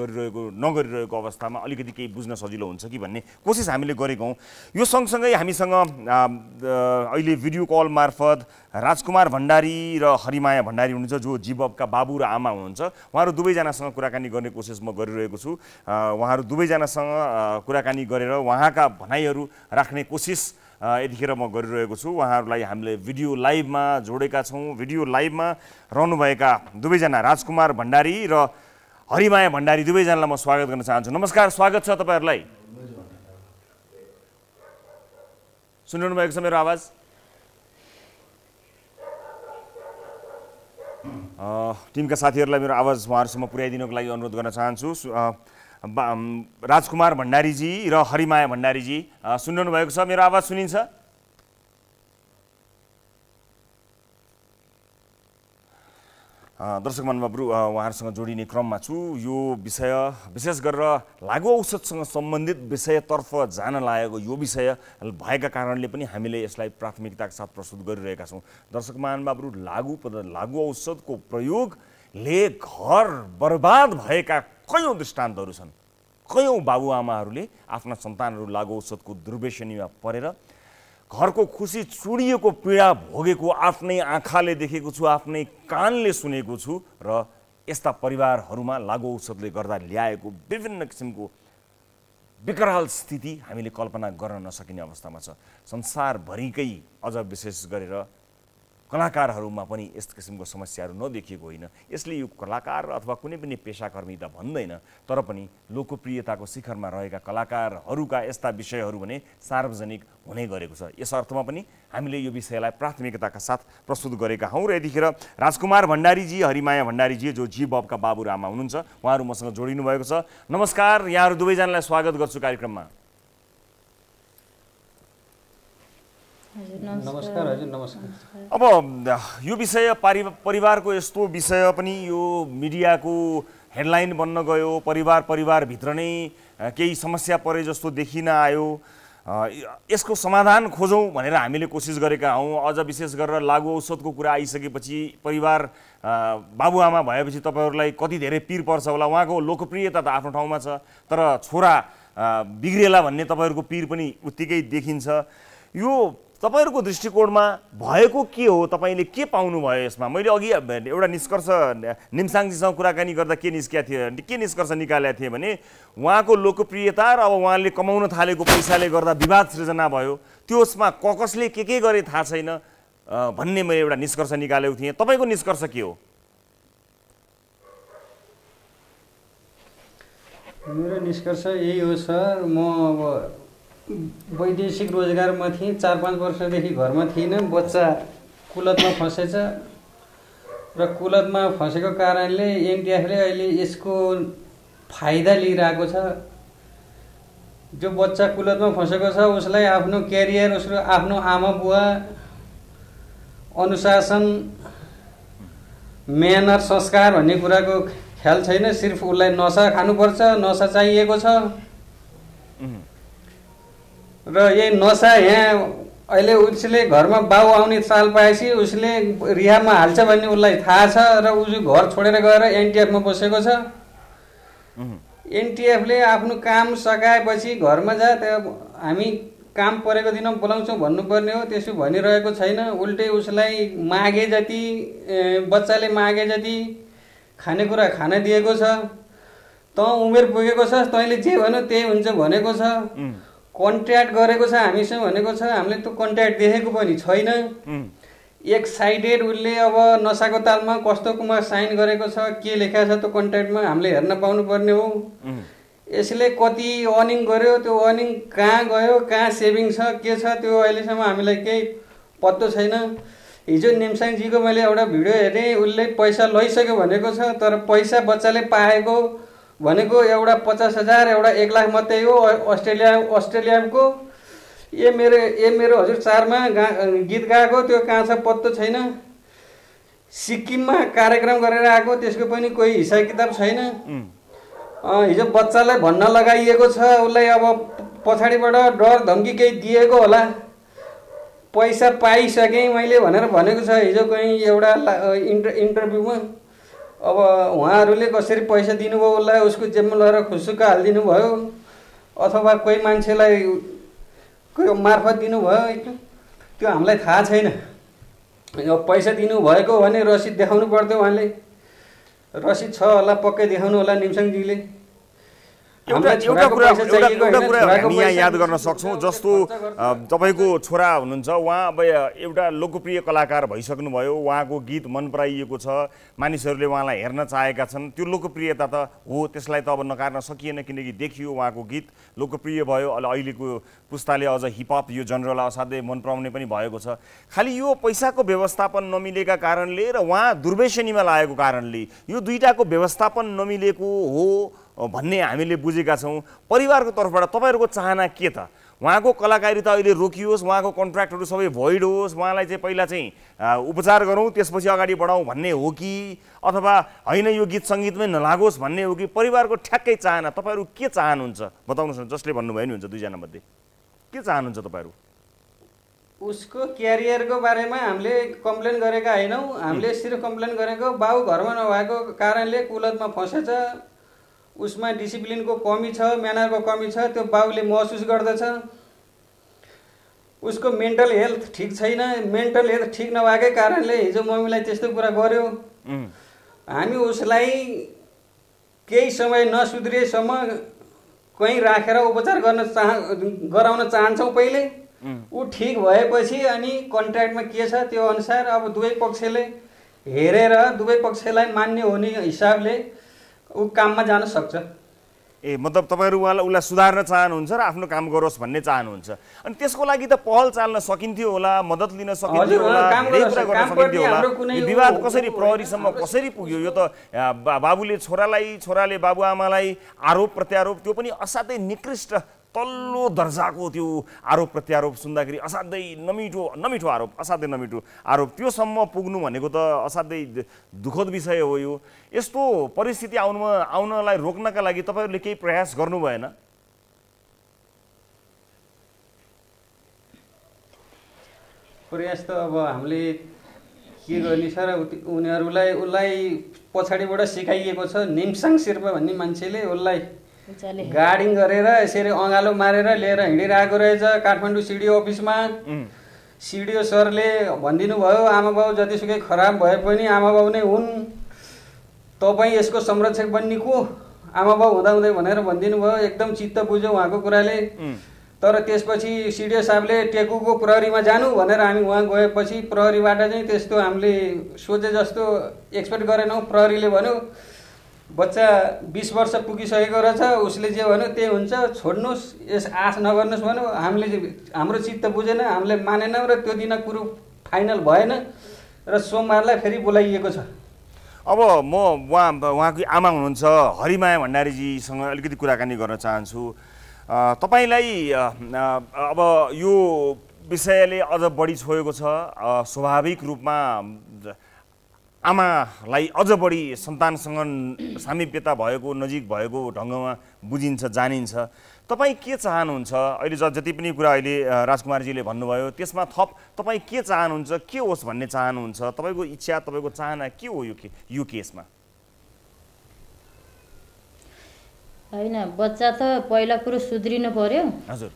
नगरिरहेको अवस्थामा अलिकति केही बुझ्न सजिलो हुन्छ कि भन्ने कोसिस हामीले गरेको हौं यो सँगसँगै हामीसँग अहिले भिडियो कल मार्फत राजकुमार भण्डारी र हरिमाया भण्डारी हुनुहुन्छ जो जिबबका बाबु र आमा हुनुहुन्छ उहाँहरु दुवैजनासँग कुराकानी गर्ने कोसिस म गरिरहेको छु उहाँहरु दुवैजनासँग कुराकानी गरेर उहाँका भनाइहरु राख्ने कोसिस यतिखेर म गरिरहेको छु उहाँहरुलाई हामीले भिडियो लाइभमा जोडेका छौं भिडियो लाइभमा रहनुभएका दुवैजना राजकुमार भण्डारी र हरिमाया भण्डारी दुवैजनालाई म स्वागत गर्न चाहन्छु नमस्कार स्वागत छ तपाईहरुलाई सुनिरहनु भएको छ मेरो आवाज टिमका साथीहरुलाई मेरो आवाज उहाँहरुसम्म पुर्याइदिनको लागि अनुरोध गर्न चाहन्छु राजकुमार भण्डारीजी र हरिमाया भण्डारीजी सुनिरहनु भएको छ मेरो आवाज सुनिन्छ दर्शक महानुभावहरु उहाँहरुसँग जोडिने क्रममा छु यो विषय विशेष गरेर लागु औषधसँग सम्बन्धित विषयतर्फ जान लागेको यो विषय भएका कारणले पनि हामीले यसलाई प्राथमिकताका साथ प्रस्तुत गरिरहेका छौं दर्शक महानुभावहरु लागु औषधको प्रयोगले घर बर्बाद भएका कयौं दृष्टान्तहरु छन् कयौं बाबुआमाहरूले आफ्ना सन्तानहरु लागु औषधको दुर्व्यसनीमा परेर घरको खुशी चुडिएको पीडा भोगेको आफ्नै आँखाले देखेको छु आफ्नै कानले सुनेको छु र यस्ता परिवारहरुमा लागु औषधले गर्दा ल्याएको विभिन्न किसिमको विकराल स्थिति हामीले कल्पना गर्न नसकिने अवस्थामा छ संसारभरिकै अझ विशेष गरेर कलाकारहरुमा पनि यस किसिमको समस्याहरु नदेखिएको होइन यसले यो कलाकार अथवा कुनै पनि पेशाकर्मी त भन्दैन तर पनि लोकप्रियताको शिखरमा रहेका कलाकारहरुका यस्ता विषयहरु भने सार्वजनिक हुने गरेको छ यस अर्थमा पनि हामीले यो विषयलाई प्राथमिकताका साथ प्रस्तुत गरेका हौं र यतिखेर राजकुमार भण्डारीजी हरिमाया भण्डारीजी जो जिबबका बाबु र आमा हुनुहुन्छ उहाँहरु मसँग जोडिनु भएको छ नमस्कार यहाँहरु दुवैजनालाई स्वागत गर्छु कार्यक्रममा नमस्कार हजुर नमस्कार अब यो विषय परिवारको यस्तो विषय पनि यो मिडियाको हेडलाइन बन्न गयो परिवार भित्र नै केही समस्या परे जस्तो देखिन आयो यसको समाधान खोजौँ भनेर हामीले कोसिस गरेका हौँ। अझ विशेष गरेर लागु औषधको कुरा आइसकेपछि परिवार बाबुआमा भएपछि तपाईँहरूलाई कति धेरै पीर पर्छ होला। उहाँको लोकप्रियता त आफ्नो ठाउँमा छ, तर छोरा बिग्रिएला भन्ने तपाईँहरूको पीर पनि उत्तिकै देखिन्छ। यो तपाईँहरूको दृष्टिकोणमा भएको के हो? तपाईँले के पाउनुभयो यसमा? मैले अघि एउटा निष्कर्ष निम्साङजीसँग कुराकानी गर्दा के निष्कर्ष निकालेका थिएँ भने उहाँको लोकप्रियता र अब उहाँले कमाउन थालेको पैसाले गर्दा विवाद सृजना भयो। त्यसमा कसले के गरे थाहा छैन भन्ने मैले एउटा निष्कर्ष निकालेको थिएँ। तपाईँको निष्कर्ष के हो? मेरो निष्कर्ष यही हो सर, म अब वैदेशिक रोजगारमा थिएँ, 4-5 वर्षदेखि घरमा थिइनँ। बच्चा कुलतमा फसेछ र कुलतमा फसेको कारणले एनटिएफले अहिले यसको फाइदा लिइरहेको छ। जो बच्चा कुलतमा फसेको छ उसलाई आफ्नो क्यारियर, उसको आफ्नो आमा बुवा, अनुशासन, म्यानर, संस्कार भन्ने कुराको ख्याल छैन। सिर्फ उसलाई नसा खानुपर्छ, नसा चाहिएको छ र यही नसा यहाँ अहिले उसले घरमा बाउ आउने चाल पाएपछि उसले रिहाबमा हाल्छ भन्ने उसलाई थाहा छ र उसले घर छोडेर गएर एनटिएफमा बसेको छ। एनटिएफले आफ्नो काम सकाएपछि घरमा जा, हामी काम परेको दिन बोलाउँछौँ भन्नुपर्ने हो, त्यसो भनिरहेको छैन। उल्टै उसलाई मागे जति, बच्चाले मागे जति खानेकुरा खान दिएको छ। त उमेर पुगेको छ, तैँले जे भन्यो त्यही हुन्छ भनेको छ। कन्ट्र्याक्ट गरेको छ हामीसँग भनेको छ, हामीले त्यो कन्ट्र्याक्ट देखेको पनि छैन। एक साइडेड उसले अब नसाको तालमा कस्तोमा साइन गरेको छ, के लेखा छ त्यो कन्ट्र्याक्टमा हामीले हेर्न पाउनु पर्ने हो। यसले कति अर्निङ गर्यो, त्यो अर्निङ कहाँ गयो, कहाँ सेभिङ छ, के छ, त्यो अहिलेसम्म हामीलाई केही पत्तो छैन। हिजो निम्साङजीको मैले एउटा भिडियो हेरेँ, उसले पैसा लैसक्यो भनेको छ, तर पैसा बच्चाले पाएको भनेको एउटा 50,000, एउटा 1 लाख मात्रै हो अस्ट्रेलियाको। ये मेरो हजुर 4मा गीत गाएको, त्यो कहाँ छ पत्तो छैन। सिक्किममा कार्यक्रम गरेर आएको, त्यसको पनि कोही हिसाब किताब छैन। हिजो बच्चालाई भन्न लगाइएको छ, उसलाई अब पछाडिबाट डर धम्की केही दिएको होला। पैसा पाइसकेँ मैले भनेर भनेको छ हिजो कहीँ एउटा इन्टरभ्यूमा। अब उहाँहरूले कसरी पैसा दिनुभयो उसलाई, उसको जेबमा लगेर खुसुक्क हालिदिनु भयो अथवा कोही मान्छेलाई कोही मार्फत दिनुभयो, त्यो हामीलाई थाहा छैन। पैसा दिनुभएको भने रसिद देखाउनु पर्थ्यो। उहाँले रसिद छ होला, पक्कै देखाउनु होला निम्साङजीले। एउटा कुरा हामी यहाँ याद गर्न सक्छौँ, जस्तो तपाईँको छोरा हुनुहुन्छ, उहाँ अब एउटा लोकप्रिय कलाकार भइसक्नुभयो, उहाँको गीत मन पराइएको छ, मानिसहरूले उहाँलाई हेर्न चाहेका छन्। त्यो लोकप्रियता त हो, त्यसलाई त अब नकार्न सकिएन, किनकि देखियो उहाँको गीत लोकप्रिय भयो। अहिलेको पुस्ताले अझ हिपहप यो जनरलाई असाध्यै मन पराउने पनि भएको छ। खालि यो पैसाको व्यवस्थापन नमिलेका कारणले र उहाँ दुर्व्यसनीमा लागेको कारणले यो दुईटाको व्यवस्थापन नमिलेको हो भन्ने हामीले बुझेका छौँ। परिवारको तर्फबाट तपाईँहरूको चाहना के त? उहाँको कलाकारिता अहिले रोकियोस्, उहाँको कन्ट्र्याक्टहरू सबै भोइड होस्, उहाँलाई चाहिँ पहिला चाहिँ उपचार गरौँ त्यसपछि अगाडि बढाउँ भन्ने हो कि अथवा होइन यो गीत सङ्गीतमै नलागोस् भन्ने हो कि? परिवारको ठ्याक्कै चाहना तपाईँहरू के चाहनुहुन्छ बताउनुहोस् न। जसले भन्नुभयो नि हुन्छ दुईजना मध्ये के चाहनुहुन्छ तपाईँहरू? उसको क्यारियरको बारेमा हामीले कम्प्लेन गरेका होइनौँ। हामीले सिर्फ कम्प्लेन गरेको बाउ घरमा नभएको कारणले कुलतमा फसेछ, उसमा डिसिप्लिनको कमी छ, म्यानरको कमी छ, त्यो बाउले महसुस गर्दछ। उसको मेन्टल हेल्थ ठिक छैन, मेन्टल हेल्थ ठिक नभएकै कारणले हिजो मम्मीलाई त्यस्तो कुरा गर्यो। हामी उसलाई केही समय नसुध्रिएसम्म कहीँ राखेर उपचार गराउन चाहन्छौँ पहिले। ऊ ठिक भएपछि अनि कन्ट्र्याक्टमा के छ त्यो अनुसार अब दुवै पक्षले हेरेर दुवै पक्षलाई मान्य हुने हिसाबले ऊ काममा जान सक्छ। मतलब तपाईँहरू उसलाई सुधार्न चाहनुहुन्छ र आफ्नो काम गरोस् भन्ने चाहनुहुन्छ। अनि त्यसको लागि त पहल चाल्न सकिन्थ्यो होला, मद्दत लिन सकिन्थ्यो होला, धेरै कुरा गर्न सकिन्थ्यो होला। यो विवाद कसरी प्रहरीसम्म कसरी पुग्यो? यो त बाबुले छोरालाई, छोराले बाबुआमालाई आरोप प्रत्यारोप, त्यो पनि असाध्यै निकृष्ट तल्लो दर्जाको त्यो आरोप प्रत्यारोप सुन्दाखेरि असाध्यै नमिठो आरोप, असाध्यै नमिठो आरोप, त्योसम्म पुग्नु भनेको त असाध्यै दुःखद विषय हो। यो यस्तो परिस्थिति आउनलाई रोक्नका लागि तपाईँहरूले केही प्रयास गर्नु भएन? प्रयास त अब हामीले के गर्ने सर उसलाई पछाडिबाट सिकाइएको छ। निम्साङ शेर्पा भन्ने मान्छेले उसलाई गार्डिङ गरेर यसरी अँगालो मारेर लिएर हिँडिरहेको रहेछ काठमाडौँ सिडिओ अफिसमा। सिडिओ सरले भनिदिनु भयो आमा बाउ जतिसुकै खराब भए पनि आमा बाउ नै हुन्, तपाईँ यसको संरक्षक बन्ने को, आमा बाउ हुँदाहुँदै भनेर भनिदिनु भयो। एकदम चित्त बुझ्यो उहाँको कुराले। तर त्यसपछि सिडिओ साहबले टेकुको प्रहरीमा जानु भनेर हामी उहाँ गएपछि प्रहरीबाट चाहिँ त्यस्तो हामीले सोचे जस्तो एक्सपेक्ट गरेनौँ। प्रहरीले भन्यो बच्चा 20 वर्ष पुगिसकेको रहेछ, उसले जे भन्यो त्यही हुन्छ, छोड्नुहोस्, यस आश नगर्नुहोस् भन्यो। हामीले हाम्रो चित्त बुझेन, हामीले मानेनौँ र त्यो दिन कुरो फाइनल भएन र सोमबारलाई फेरि बोलाइएको छ। अब म उहाँकी आमा हुनुहुन्छ हरिमाया भण्डारीजीसँग अलिकति कुराकानी गर्न चाहन्छु। तपाईलाई अब यो विषयले अझ बढी छोएको छ। स्वाभाविक रूपमा आमालाई अझ बढी सन्तानसँग सामिप्यता भएको, नजिक भएको ढङ्गमा बुझिन्छ, जानिन्छ। तपाईँ के चाहनुहुन्छ? अहिले जति पनि कुरा अहिले राजकुमारजीले भन्नुभयो त्यसमा थप तपाईँ के चाहनुहुन्छ, के होस् भन्ने चाहनुहुन्छ? तपाईँको इच्छा, तपाईँको चाहना के हो यो केसमा? होइन, बच्चा त पहिला कुरो सुध्रिनु पर्यो। हजुर,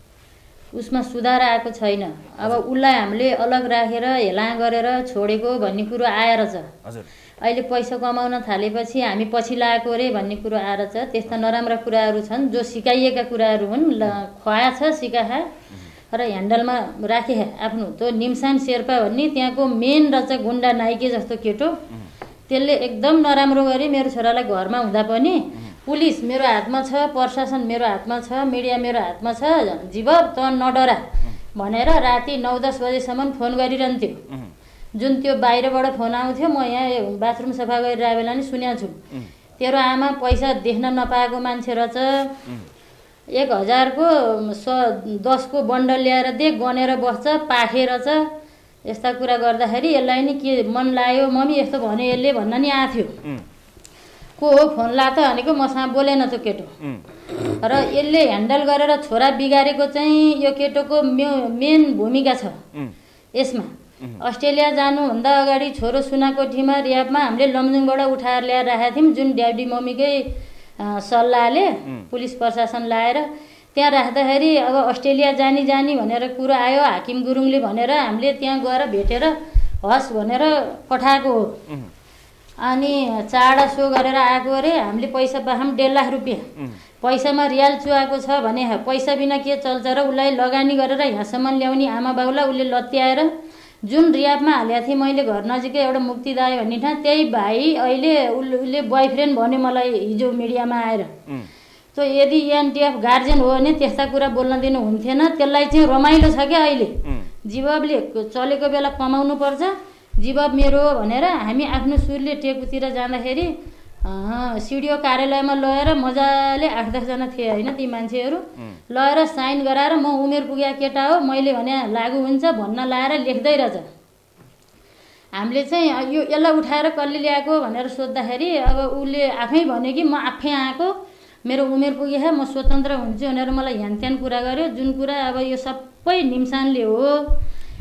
उसमा सुधार आएको छैन। अब उसलाई हामीले अलग राखेर हेला गरेर छोडेको भन्ने कुरो आएर छ। हजुर, अहिले पैसा कमाउन थालेपछि हामी पछि लागेको रे भन्ने कुरो आएर छ। त्यस्ता नराम्रा कुराहरू छन् जो सिकाइएका कुराहरू हुन्। खुवाया छ, सिकाहा र ह्यान्डलमा राखे आफ्नो। त्यो निम्सान शेर्पा भन्ने त्यहाँको मेन रहेछ गुन्डा नाइके जस्तो केटो। त्यसले एकदम नराम्रो गरी मेरो छोरालाई घरमा हुँदा पनि पुलिस मेरो हातमा छ, प्रशासन मेरो हातमा छ, मिडिया मेरो हातमा छ, जीव त नडरा भनेर राति 9-10 बजेसम्म फोन गरिरहन्थ्यो। जुन त्यो बाहिरबाट फोन आउँथ्यो, म यहाँ बाथरुम सफा गरिरहेको बेला नि सुनेको छु। तेरो आमा पैसा देख्न नपाएको मान्छे रहेछ, 1000 को 10 को बन्डल ल्याएर दे, गनेर बस्छ, पाखे रहेछ। यस्ता कुरा गर्दाखेरि यसलाई नि के मन लाग्यो, मम्मी यस्तो भन्यो यसले भन्न नि आएको थियो। को हो फोन ला त भनेको, मसँग बोलेन त्यो केटो। र यसले ह्यान्डल गरेर छोरा बिगारेको चाहिँ यो केटोको मेन भूमिका छ यसमा। अस्ट्रेलिया जानुभन्दा अगाडि छोरो सुनाकोठीमा रियाबमा हामीले लमजुङबाट उठाएर ल्याएर राखेका थियौँ, जुन ड्याडी मम्मीकै सल्लाहले पुलिस प्रशासन लाएर त्यहाँ राख्दाखेरि अब अस्ट्रेलिया जानी भनेर कुरो आयो। हाकिम गुरुङले भनेर हामीले त्यहाँ गएर भेटेर हस् भनेर पठाएको हो। अनि चाडा सो गरेर आएको अरे। हामीले पैसा पाखौँ 1.5 लाख रुपियाँ। पैसामा रियाल चुहाएको छ भने पैसा बिना के चल्छ र उसलाई लगानी गरेर यहाँसम्म ल्याउने आमा बाउलाई उसले लत्याएर जुन रियाबमा हालेको थिएँ मैले घर नजिकै एउटा मुक्तिदाय भन्ने ठाउँ, त्यही भाइ अहिले उसले बोयफ्रेन्ड भन्यो मलाई हिजो मिडियामा आएर। त्यो यदि एनटिएफ गार्जेन हो भने त्यस्ता कुरा बोल्न दिनु हुन्थेन। त्यसलाई चाहिँ रमाइलो छ क्या अहिले। जीवले चलेको बेला कमाउनु पर्छ, जीव मेरो भनेर हामी आफ्नो सुरले टेकुतिर जाँदाखेरि सिडिओ कार्यालयमा लगेर मजाले 8-10 जना थिए होइन ती मान्छेहरू, लगेर साइन गराएर म उमेर पुगेको केटा हो, मैले भने लागु हुन्छ भन्न लाएर लेख्दै रहेछ। हामीले चाहिँ यो यसलाई उठाएर कसले ल्याएको भनेर सोद्धाखेरि अब उसले आफै भन्यो कि म आफै आएको, मेरो उमेर पुगेछ, म स्वतन्त्र हुन्छु भनेर मलाई ह्यानत्यान कुरा गर्यो। जुन कुरा अब यो सबै निम्सानले हो।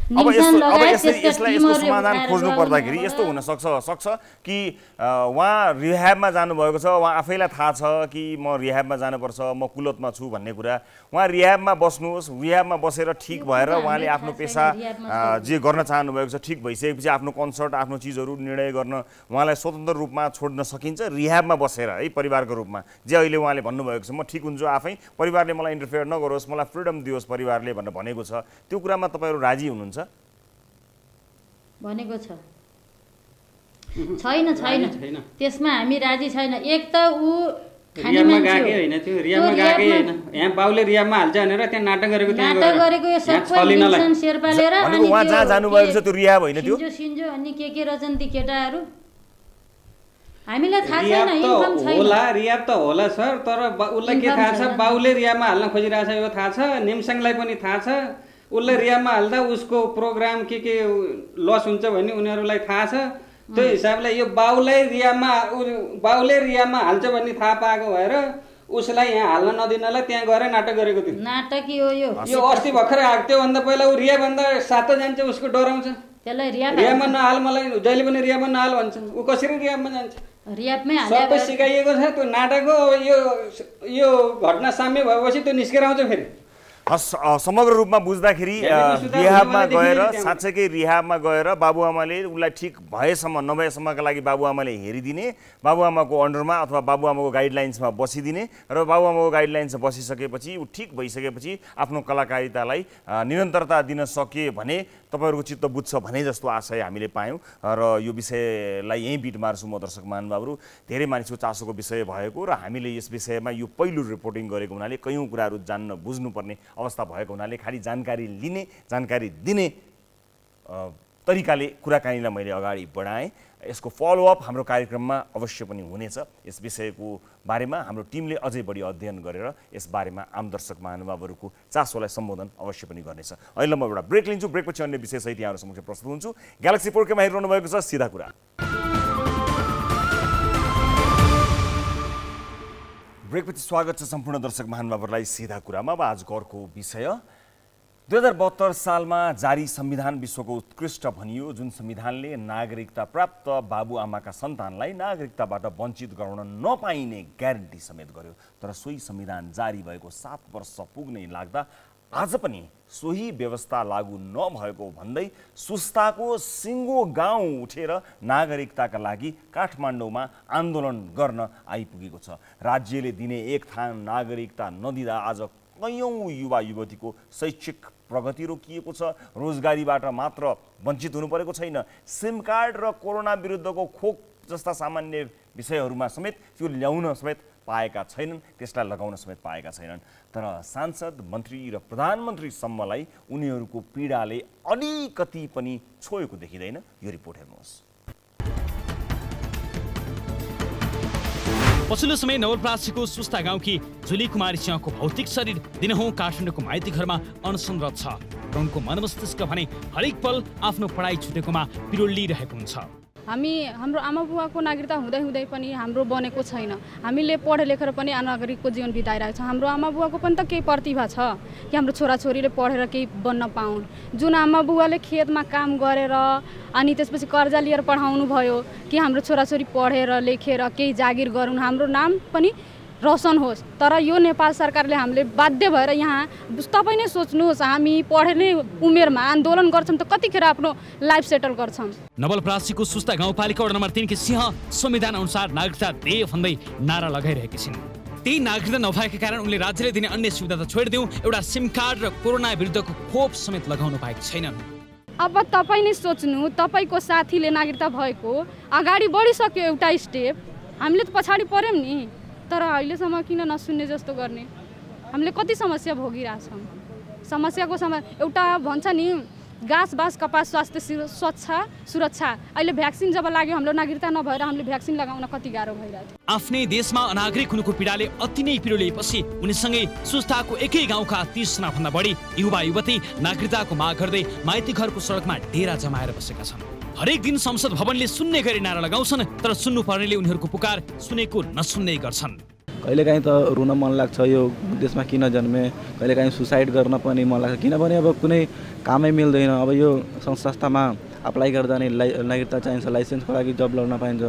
अब यसलाई यसको समाधान खोज्नु पर्दाखेरि यस्तो हुन सक्छ कि उहाँ रिह्याबमा जानुभएको छ, उहाँ आफैलाई थाहा छ कि म रिह्याबमा जानुपर्छ, म कुलतमा छु भन्ने कुरा। उहाँ रिह्याबमा बस्नुहोस्, रिह्याबमा बसेर ठिक भएर उहाँले आफ्नो पेसा जे गर्न चाहनुभएको छ ठिक भइसकेपछि आफ्नो कन्सर्ट, आफ्नो चिजहरू निर्णय गर्न उहाँलाई स्वतन्त्र रूपमा छोड्न सकिन्छ रिह्याबमा बसेर है, परिवारको रूपमा। जे अहिले उहाँले भन्नुभएको छ म ठिक हुन्छु आफै, परिवारले मलाई इन्टरफेयर नगरोस्, मलाई फ्रिडम दियोस् परिवारले भनेर भनेको छ। त्यो कुरामा तपाईँहरू राजी हुनुहुन्छ? भनेको छ छैन त्यसमा हामी राजी छैन। एक त ऊ रियाबमा गएकै होइन, त्यो रियाबमा गएकै होइन। यहाँ बाउले रियाबमा हाल्छ भनेर त्यहाँ नाटक गरेको, त्यहाँ गरेको यो सबै निम्सान शेर्पा लिएर अनि उहाँ जहाँ जानुभएको छ त्यो रियाब होइन, त्यो सिन्जो अनि के रहेछन् ती केटाहरू हामीलाई थाहा छैन, इन्फर्म छैन। होला रियाब त होला सर, तर उसलाई के थाहा छ बाउले रियाबमा हाल्न खोजिरहेछ यो थाहा छ, निम्साङलाई पनि थाहा छ। उसले रियाबमा हाल्दा उसको प्रोग्राम के लस हुन्छ भन्ने उनीहरूलाई थाहा छ। त्यो हिसाबले यो बाउले रियाबमा हाल्छ भन्ने थाहा पाएको भएर उसलाई यहाँ हाल्न नदिनलाई त्यहाँ गएर नाटक गरेको थियो। नाटक हो यो अस्ति भर्खरै आएको थियो भन्दा पहिला ऊ रिया भन्दा सातो जान्छ उसको डराउँछ। त्यसलाई रियामा नहाल, मलाई जहिले पनि रियामा नहाल भन्छ। ऊ कसरी रियामा जान्छ? रियामै सबै सिकाइएको छ त्यो नाटक हो। यो घटना साम्य भएपछि त्यो निस्केर आउँछ फेरि। समग्र रूपमा बुझ्दाखेरि रिहाबमा गएर साँच्चैकै रिहाबमा गएर बाबुआमाले उसलाई ठिक भएसम्म नभएसम्मका लागि बाबुआमाले हेरिदिने, बाबुआमाको अन्डरमा अथवा बाबुआमाको गाइडलाइन्समा बसिदिने र बाबुआमाको गाइडलाइन्समा बसिसकेपछि ऊ ठिक भइसकेपछि आफ्नो कलाकारितालाई निरन्तरता दिन सके भने तपाईहरुको चित्त बुझ्छ भने जस्तो आशय हामीले पायौं। र यो विषयलाई यही बिट मार्छु म दर्शक महानुभावहरु। धेरै मानिसको चासोको विषय भएको र हामीले यस विषयमा यो पहिलो रिपोर्टिङ गरेको हुनाले कयौं कुराहरु जान्न बुझ्नुपर्ने अवस्था भएको हुनाले खाली जानकारी लिने, जानकारी दिने तरिकाले कुराकानीलाई मैले अगाडि बढाएँ। यसको फलोअप हाम्रो कार्यक्रममा अवश्य पनि हुनेछ। यस विषयको बारेमा हाम्रो टिमले अझै बढी अध्ययन गरेर यस बारेमा आम दर्शक महानुभावहरुको चासोलाई सम्बोधन अवश्य पनि गर्नेछ। अहिले म एउटा ब्रेक लिन्छु। ब्रेकपछि अन्य विषय सहित यहाँहरु समक्ष प्रस्तुत हुन्छु। ग्यालेक्सी पोडकास्टमा हेरिरहनु भएको छ सिधा कुरा। ब्रेकपछि स्वागत छ सम्पूर्ण दर्शक महानुभावहरुलाई सिधा कुरामा। अब आजको अर्को विषय 2072 सालमा जारी संविधान विश्वको उत्कृष्ट भनियो, जुन संविधानले नागरिकता प्राप्त बाबुआमाका सन्तानलाई नागरिकताबाट वञ्चित गराउन नपाइने ग्यारेन्टी समेत गर्यो। तर सोही संविधान जारी भएको 7 वर्ष पुग्नै लाग्दा आज पनि सोही व्यवस्था लागू नभएको भन्दै सुस्ताको सिङ्गो गाउँ उठेर नागरिकताका लागि काठमाडौँमा आन्दोलन गर्न आइपुगेको छ। राज्यले दिने एक थान नागरिकता नदिँदा आज कयौं युवा युवतीको शैक्षिक प्रगति रोकिएको छ। रोजगारीबाट मात्र वञ्चित हुनु परेको छैन, सिम कार्ड र कोरोना विरुद्धको खोप जस्ता सामान्य विषयहरूमा समेत त्यो ल्याउन समेत पाएका छैनन्, त्यसलाई लगाउन समेत पाएका छैनन्। तर सांसद, मन्त्री र प्रधानमन्त्रीसम्मलाई उनीहरूको पीडाले अलिकति पनि छोएको देखिँदैन। यो रिपोर्ट हेर्नुहोस्। पछिल्लो समय नवलपरासीको सुस्ता गाउँकी जुली कुमारी सिंहको भौतिक शरीर दिनहुँ काठमाडौँको माइती घरमा अनसनरत छ। उनको मनमस्तिष्क भने हरेक पल आफ्नो पढाइ छुटेकोमा पिरोलिरहेको हुन्छ। हाम्रो आमा बुवाको नागरिकता हुँदै पनि हाम्रो बनेको छैन। हामीले पढे लेखेर पनि नागरिकको जीवन बिताइरहेको छ। हाम्रो आमा बुवाको पनि त केही प्रतिभा छ कि हाम्रो छोराछोरीले पढेर केही बन्न पाउन्। जुन आमा बुवाले खेतमा काम गरेर अनि त्यसपछि कर्जा लिएर पढाउनु भयो कि हाम्रो छोराछोरी पढेर लेखेर केही जागिर गरून्, हाम्रो नाम पनि रोशन होस्। तर यो नेपाल सरकारले हामीले बाध्य भएर यहाँ तपाईँ नै सोच्नुहोस्, हामी पढ्ने उमेरमा आन्दोलन गर्छौँ त कतिखेर आफ्नो लाइफ सेटल गर्छौँ। नवलपरासीको सुस्ता गाउँपालिका वडा नम्बर 3 की सिंह संविधान अनुसार नागरिकता दे भन्दै नारा लगाइरहेकी छिन्। त्यही नागरिकता नभएका कारण उनले राज्यले दिने अन्य सुविधा त छोडिदेऊ, एउटा सिम कार्ड र कोरोना विरुद्धको खोप समेत लगाउन पाएकी छैनन्। अब तपाईँ नै सोच्नु, तपाईँको साथीले नागरिकता भएको अगाडि बढिसक्यो एउटा स्टेप, हामीले त पछाडि पर्यौँ नि। तर अहिलेसम्म किन नसुन्ने जस्तो गर्ने? हामीले कति समस्या भोगिरहेछौँ। समस्याको एउटा भन्छ नि घाँस बास कपास स्वास्थ्य स्वच्छ सुरक्षा। अहिले भ्याक्सिन जब लाग्यो हाम्रो नागरिकता नभएर हामीले भ्याक्सिन लगाउन कति गाह्रो भइरहेको थियो। आफ्नै देशमा अनागरिक हुनुको पीडाले अति नै पिरोलिएपछि उनीसँगै सुस्ताको एकै गाउँका 30 जना भन्दा बढी युवा युवती नागरिकताको माग गर्दै माइती घरको सडकमा डेरा जमाएर बसेका छन्। हरेक दिन संसद भवनले सुन्ने गरी नारा लगाउँछन्, तर सुन्नु पर्नेले उनीहरूको पुकार सुनेको नसुन्ने गर्छन्। कहिलेकाहीँ त रुन मन लाग्छ, यो देशमा किन जन्मे। कहिलेकाहीँ सुसाइड गर्न पनि मन लाग्छ, किनभने अब कुनै कामै मिल्दैन। अब यो संस्थामा अप्लाई गर्दा नै नागरिकता चाहिन्छ, लाइसेन्सको लागि जब लड्न पाइन्छ।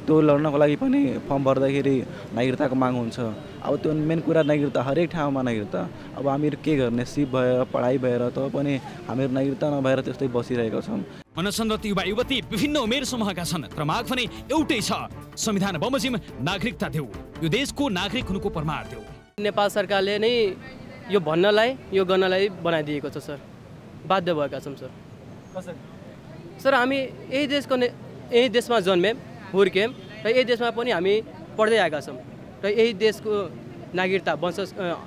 त्यो लड्नको लागि पनि फर्म भर्दाखेरि नागरिकताको माग हुन्छ। अब त्यो मेन कुरा नागरिकता, हरेक ठाउँमा नागरिकता। अब हामीहरू के गर्ने, सिप भएर पढाइ भएर त पनि हामीहरू नागरिकता नभएर त्यस्तै बसिरहेका छौँ। अनसनरत युवा युवती विभिन्न उमेर समूहका छन्, तर माग भने एउटै छ, संविधान बमोजिम नागरिकता देऊ, यो देशको नागरिक हुनुको प्रमाण देऊ। नेपाल सरकारले नै यो भन्नलाई यो गर्नलाई बनाइदिएको छ सर, बाध्य भएका छौँ सर। सर हामी यही देशमा जन्मे हुर्क्यौँ र यही देशमा पनि हामी पढ्दै आएका छौँ र यही देशको नागरिकता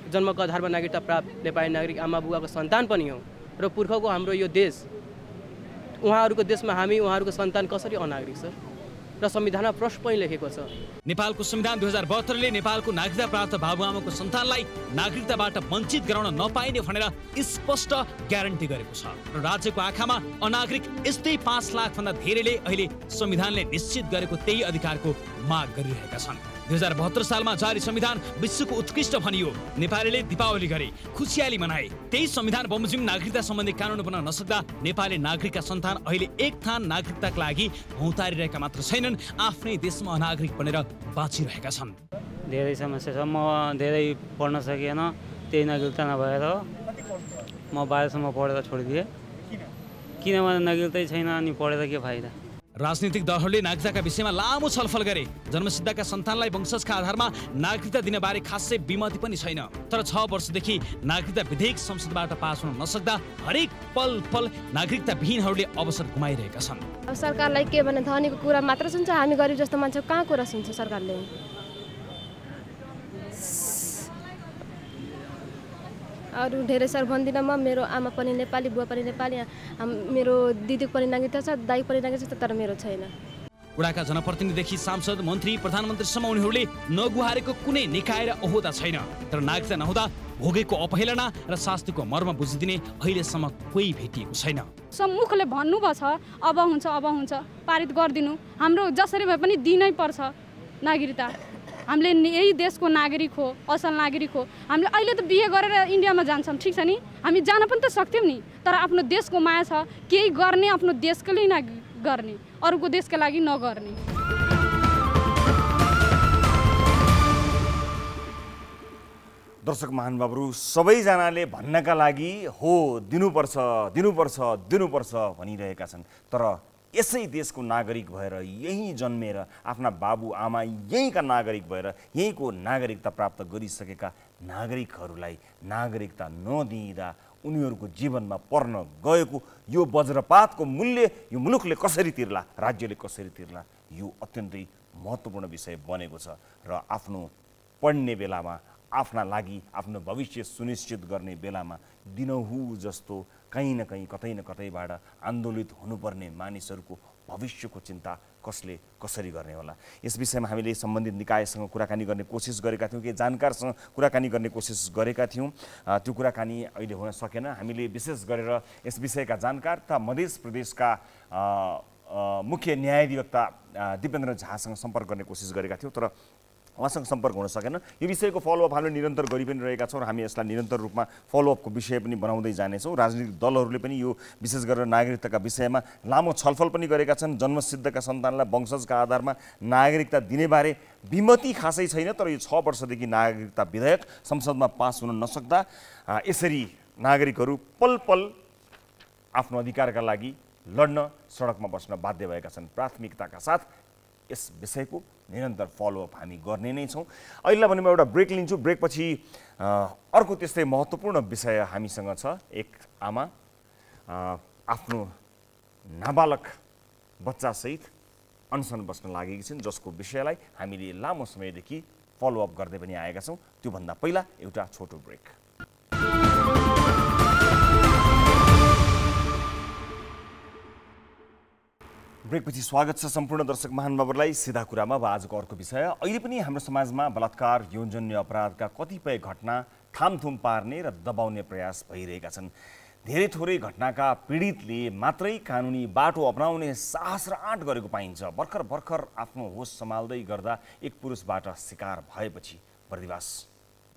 जन्मको आधारमा नागरिकता प्राप्त नेपाली नागरिक आमा बुवाको सन्तान पनि हौँ र पुर्खाको हाम्रो यो देश, उहाँहरूको देशमा हामी उहाँहरूको सन्तान कसरी अनागरिक सर? र संविधानमा प्रश्न पनि लेखेको छ। नेपालको संविधान 2072 ले नेपालको नागरिकता प्राप्त बाबुआमाको सन्तानलाई नागरिकताबाट वञ्चित गराउन नपाइने भनेर स्पष्ट ग्यारेन्टी गरेको छ र राज्यको आँखामा अनागरिक यस्तै 5 लाख भन्दा धेरैले अहिले संविधानले निश्चित गरेको त्यही अधिकारको माग गरिरहेका छन्। 2072 सालमा जारी संविधान विश्वको उत्कृष्ट भनियो। नेपालीले दीपावली गरे, खुसियाली मनाए। त्यही संविधान बमोजिम नागरिकता सम्बन्धी कानुन बन्न नसक्दा नेपाली नागरिकका सन्तान अहिले एक थान नागरिकताका लागि भौतारिरहेका मात्र छैनन्, आफ्नै देशमा अनागरिक बनेर बाँचिरहेका छन्। धेरै समस्या छ। म धेरै पढ्न सकिएन, त्यही नागरिकता नभएर म 12सम्म पढेर छोडिदिएँ। किनभने नागरिकतै छैन अनि पढेर के फाइदा। राजनीतिक दलहरूले नागरिकताका विषयमा लामो छलफल गरे। जन्मसिद्धका सन्तानलाई वंशजका आधारमा नागरिकता दिने बारे खासै विमति पनि छैन। तर 6 वर्षदेखि नागरिकता विधेयक संसदबाट पास हुन नसक्दा हरेक पल नागरिकता विहीनहरूले अवसर गुमाइरहेका छन्। अब सरकारलाई के भने धनीको कुरा मात्र सुन्छ, हामी गरिब जस्तो मान्छे कहाँ कुरा सुन्छ सरकारले। अरू धेरै सर भन्दिनँ म, मेरो आमा पनि नेपाली, बुवा पनि नेपाली, मेरो दिदीको पनि नागरिकता छ, दाइ पनि नागरिकता छ, तर मेरो छैन। वडाका जनप्रतिनिधिदेखि सांसद, मन्त्री, प्रधानमन्त्रीसम्म उनीहरूले नगुहारेको कुनै निकाय र ओहदा छैन। तर नागरिकता नहुँदा भोगेको अवहेलना र शास्तिको मर्म बुझिदिने अहिलेसम्म कोही भेटिएको छैन। सम्मुखले भन्नुभएको छ अब हुन्छ पारित गरिदिनु, हाम्रो जसरी भए पनि दिनै पर्छ नागरिकता। हामीले यही देशको नागरिक हो, असल नागरिक हो। हामीले अहिले त बिहे गरेर इन्डियामा जान्छौँ, ठिक छ नि, हामी जान पनि त सक्थ्यौँ नि, तर आफ्नो देशको माया छ, केही गर्ने आफ्नो देशको लागि गर्ने, अरूको देशको लागि नगर्ने। दर्शक महानुभावहरू, सबैजनाले भन्नका लागि हो दिनुपर्छ भनिरहेका छन्, तर यसै देशको नागरिक भएर, यहीँ जन्मेर आफ्ना बाबु आमा यहीँका नागरिक भएर यहीँको नागरिकता प्राप्त गरिसकेका नागरिकहरूलाई नागरिकता नदिँदा उनीहरूको जीवनमा पर्न गएको यो वज्रपातको मूल्य यो मुलुकले कसरी तिर्ला, राज्यले कसरी तिर्ला, यो अत्यन्तै महत्त्वपूर्ण विषय बनेको छ। र आफ्नो पढ्ने बेलामा, आफ्ना लागि आफ्नो भविष्य सुनिश्चित गर्ने बेलामा दिनहुँ जस्तो कहीँ न कहीँ कतै न कतैबाट आन्दोलित हुनुपर्ने मानिसहरूको भविष्यको चिन्ता कसरी गर्ने होला। यस विषयमा हामीले सम्बन्धित निकायसँग कुराकानी गर्ने कोसिस गरेका थियौँ, केही जानकारसँग कुराकानी गर्ने कोसिस गरेका थियौँ। त्यो कुराकानी अहिले हुन सकेन। हामीले विशेष गरेर यस विषयका जानकार तथा मध्य प्रदेशका मुख्य न्यायाधिवक्ता दिपेन्द्र झासँग सम्पर्क गर्ने कोसिस गरेका थियौँ, तर उहाँसँग सम्पर्क हुन सकेन। यो विषयको फलोअप हामीले निरन्तर गरि पनि रहेका छौँ र हामी यसलाई निरन्तर रूपमा फलोअपको विषय पनि बनाउँदै जानेछौँ। राजनीतिक दलहरूले पनि यो विशेष गरेर नागरिकताका विषयमा लामो छलफल पनि गरेका छन्। जन्मसिद्धका सन्तानलाई वंशजका आधारमा नागरिकता दिनेबारे विमति खासै छैन, तर यो 6 वर्षदेखि नागरिकता विधेयक संसदमा पास हुन नसक्दा यसरी नागरिकहरू पल आफ्नो अधिकारका लागि लड्न, सडकमा बस्न बाध्य भएका छन्। प्राथमिकताका साथ यस विषयको निरन्तर फलोअप हामी गर्ने नै छौँ। अहिले भने म एउटा ब्रेक लिन्छु। ब्रेकपछि अर्को त्यस्तै महत्त्वपूर्ण विषय हामीसँग छ। एक आमा आफ्नो नाबालक बच्चासहित अनसन बस्न लागेकी छिन्, जसको विषयलाई हामीले लामो समयदेखि फलोअप गर्दै पनि आएका छौँ। त्योभन्दा पहिला एउटा छोटो ब्रेक। ब्रेकपछि स्वागत छ सम्पूर्ण दर्शक महानुभावहरूलाई। सिधा कुरामा अब आजको अर्को विषय। अहिले पनि हाम्रो समाजमा बलात्कार, यौनजन्य अपराधका कतिपय घटना थामथुम पार्ने र दबाउने प्रयास भइरहेका छन्। धेरै थोरै घटनाका पीडितले मात्रै कानुनी बाटो अपनाउने साहस र आँट गरेको पाइन्छ। भर्खर आफ्नो होस सम्हाल्दै गर्दा एक पुरुषबाट शिकार भएपछि बर्दिवास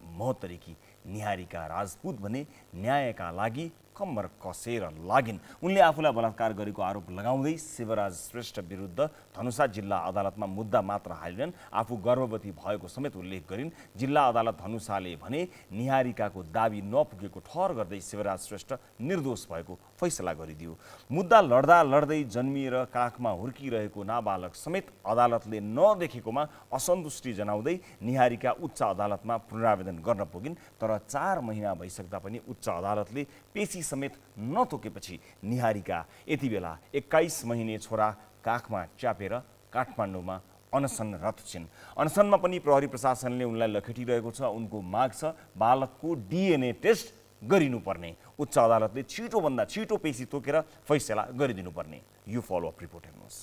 महोत्तरीकी निहारिका राजपूत भने न्यायका लागि कम्मर कसेर लागिन्। उनले आफूलाई बलात्कार गरेको आरोप लगाउँदै शिवराज श्रेष्ठ विरुद्ध धनुषा जिल्ला अदालतमा मुद्दा मात्र हालिरहन्। आफू गर्भवती भएको समेत उल्लेख गरिन्। जिल्ला अदालत धनुषाले भने निहारिकाको दाबी नपुगेको ठहर गर्दै शिवराज श्रेष्ठ निर्दोष भएको फैसला गरिदियो। मुद्दा लड्दै जन्मिएर काखमा हुर्किरहेको नाबालक समेत अदालतले नदेखेकोमा असन्तुष्टि जनाउँदै निहारिका उच्च अदालतमा पुनरावेदन गर्न पुगिन्। तर 4 महिना भइसक्दा पनि उच्च अदालतले पेशी समेत नतोकेपछि निहारिका यति बेला 21 महिने छोरा काखमा च्यापेर काठमाडौँमा अनसनरत छिन्। अनसनमा पनि प्रहरी प्रशासनले उनलाई लखेटिरहेको छ। उनको माग छ बालकको DNA टेस्ट गरिनुपर्ने। उच्च अदालतले छिटोभन्दा छिटो पेशी तोकेर फैसला गरिदिनुपर्ने। यो फलोअप रिपोर्ट हेर्नुहोस्।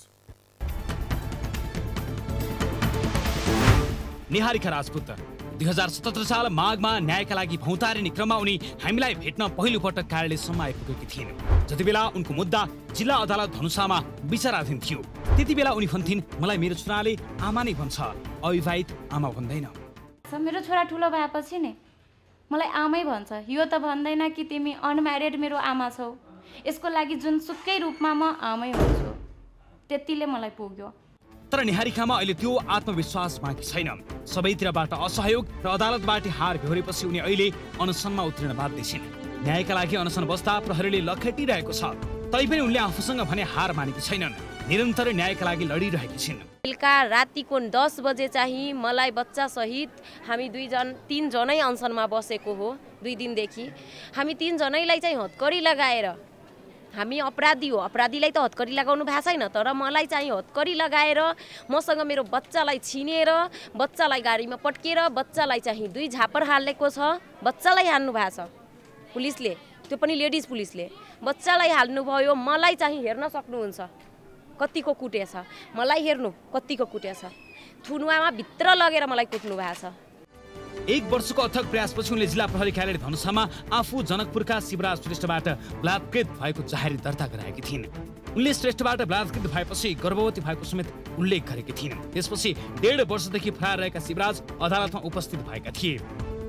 निहारिका राजपूत 2017 साल माघमा न्यायका लागि भौतारिने क्रममा उनी हामीलाई भेट्न पहिलोपटक कार्यालयसम्म आइपुगेकी थिइन्। जतिबेला उनको मुद्दा जिल्ला अदालत धनुषामा विचाराधीन थियो। त्यति बेला उनी भन्थिन् मलाई मेरो छोराले आमा नै भन्छ, अविवाहित आमा भन्दैन। मेरो छोरा ठुलो भएपछि नि मलाई आमै भन्छ, यो त भन्दैन कि तिमी अनम्यारिड मेरो आमा छौ। यसको लागि जुनसुकै रूपमा म आमै हुन्छु, त्यतिले मलाई पुग्यो। तर निहारिकामा अहिले त्यो आत्मविश्वास बाँकी छैन। सबैतिरबाट असहयोग र अदालतबाट हार बेहोरेपछि उनी अहिले अनसनमा उत्रिन बाध्य छिन्। न्यायका लागि अनसन बस्दा प्रहरीले लखेटिरहेको छ, तैपनि उनले आफूसँग भने हार मानेकी छैनन्। निरन्तर न्यायका लागि लडिरहेकी छिन्। बेलुका रातिको 10 बजे चाहिँ मलाई बच्चा सहित हामी 3 जनै अनसनमा बसेको हो। 2 दिनदेखि हामी 3 जनैलाई चाहिँ हतकडी लगाएर, हामी अपराधी हो, अपराधीलाई त हतकडी लगाउनु भएको छैन, तर मलाई चाहिँ हतकडी लगाएर मसँग मेरो बच्चालाई छिनेर, बच्चालाई गाडीमा पट्केर, बच्चालाई चाहिँ 2 झापर हालेको छ। बच्चालाई हाल्नु भएको छ पुलिसले, त्यो पनि लेडिज पुलिसले बच्चालाई हाल्नुभयो। मलाई चाहिँ हेर्न सक्नुहुन्छ कतिको कुटेछ, मलाई हेर्नु कतिको कुटेछ। थुनुवामा भित्र लगेर मलाई कुट्नु भएको छ। 1 वर्षको अथक प्रयासपछि उनले जिल्ला प्रहरी कार्यालय धनुषामा आफू जनकपुरका शिवराज श्रेष्ठबाट बलात्कृत भएको जाहेरी दर्ता गराएकी थिइन्। उनले श्रेष्ठबाट बलात्कृत भएपछि गर्भवती भएको समेत उल्लेख गरेकी थिइन्। त्यसपछि 1.5 वर्षदेखि फरार रहेका शिवराज अदालतमा उपस्थित भएका थिए।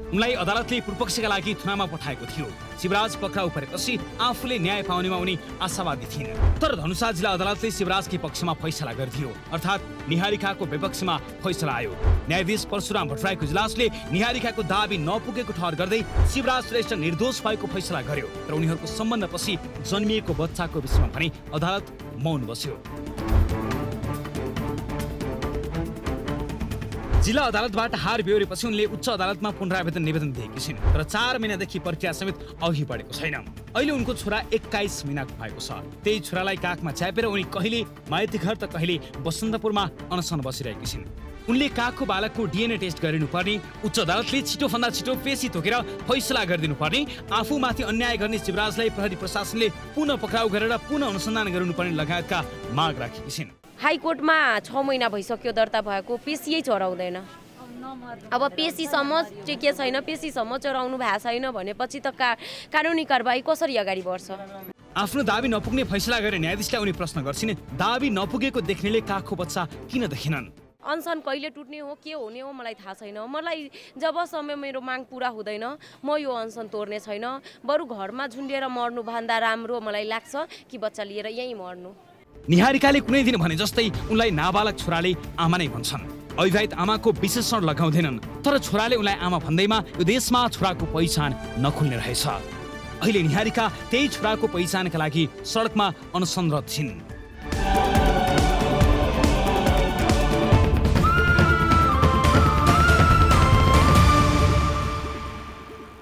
उनलाई अदालतले पूर्वपक्षका लागि थुनामा पठाएको थियो। शिवराज पक्राउ परेपछि आफूले न्याय पाउनेमा उनी आशावादी थिइन्। तर धनुषा जिल्ला अदालतले शिवराजकै पक्षमा फैसला गरिदियो, अर्थात् निहारिकाको विपक्षमा फैसला आयो। न्यायाधीश परशुराम भट्टराईको इजलासले निहारिकाको दाबी नपुगेको ठहर गर्दै शिवराज श्रेष्ठ निर्दोष भएको फैसला गर्यो। तर उनीहरूको सम्बन्धपछि जन्मिएको बच्चाको विषयमा भने अदालत मौन बस्यो। जिल्ला अदालतबाट हार बेहोरेपछि उनले उच्च अदालतमा पुनरावेदन निवेदन दिएकी छिन्, तर 4 महिनादेखि प्रक्रिया समेत अघि बढेको छैन। अहिले उनको छोरा 21 महिनाको भएको छ। त्यही छोरालाई काखमा च्यापेर उनी कहिले माइती घर त कहिले बसन्तपुरमा अनसन बसिरहेकी छिन्। उनले काखको बालकको डिएनए टेस्ट गरिनुपर्ने, उच्च अदालतले छिटोभन्दा छिटो पेशी तोकेर फैसला गरिदिनुपर्ने, आफूमाथि अन्याय गर्ने शिवराजलाई प्रहरी प्रशासनले पुनः पक्राउ गरेर पुनः अनुसन्धान गर्नुपर्ने लगायतका माग राखेकी छिन्। हाइकोर्टमा 6 महिना भइसक्यो दर्ता भएको, पेशीयै चढाउँदैन। अब पेशीसम्म चाहिँ के छैन, पेशीसम्म चढाउनु भएको छैन भनेपछि त कानुनी कारबाही कसरी अगाडि बढ्छ? आफ्नो दाबी नपुग्ने फैसला गरे न्यायाधीशलाई उनी प्रश्न गर्छिन्, दाबी नपुगेको देख्नेले काखको बच्चा किन देखिनन्? अनसन कहिले टुट्ने हो, के हुने हो मलाई थाहा छैन। मलाई जबसम्म मेरो माग पुरा हुँदैन म यो अनसन तोड्ने छैन। बरु घरमा झुन्डेर मर्नु भन्दा राम्रो मलाई लाग्छ कि बच्चा लिएर यहीँ मर्नु। निहारिकाले कुनै दिन भने जस्तै उनलाई नाबालक छोराले आमा नै भन्छन्। अविवाहित आमाको विशेषण लगाउँदैनन्, तर छोराले उनलाई आमा भन्दैमा यो देशमा छोराको पहिचान नखुल्ने रहेछ। अहिले निहारिका त्यही छोराको पहिचानका लागि सडकमा अनसनरत छिन्।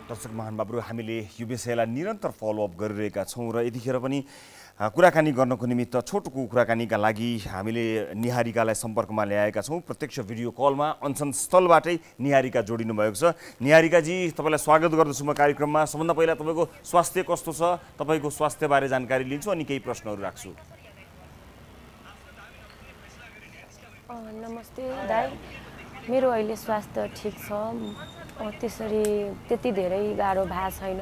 दर्शक महानुभावहरू, हामीले यो विषयलाई निरन्तर फलोअप गरिरहेका छौँ र यतिखेर पनि कुराकानी गर्नको निमित्त छोटो कुराकानीका लागि हामीले निहारिकालाई सम्पर्कमा ल्याएका छौँ। प्रत्यक्ष भिडियो कलमा अनसन स्थलबाटै निहारिका जोडिनु भएको छ। निहारिकाजी, तपाईँलाई स्वागत गर्दछु म कार्यक्रममा। सबभन्दा पहिला तपाईँको स्वास्थ्य कस्तो छ, तपाईँको स्वास्थ्यबारे जानकारी लिन्छु अनि केही प्रश्नहरू राख्छु। नमस्ते दाइ, मेरो अहिले स्वास्थ्य ठिक छ। त्यसरी त्यति धेरै गाह्रो भएको छैन,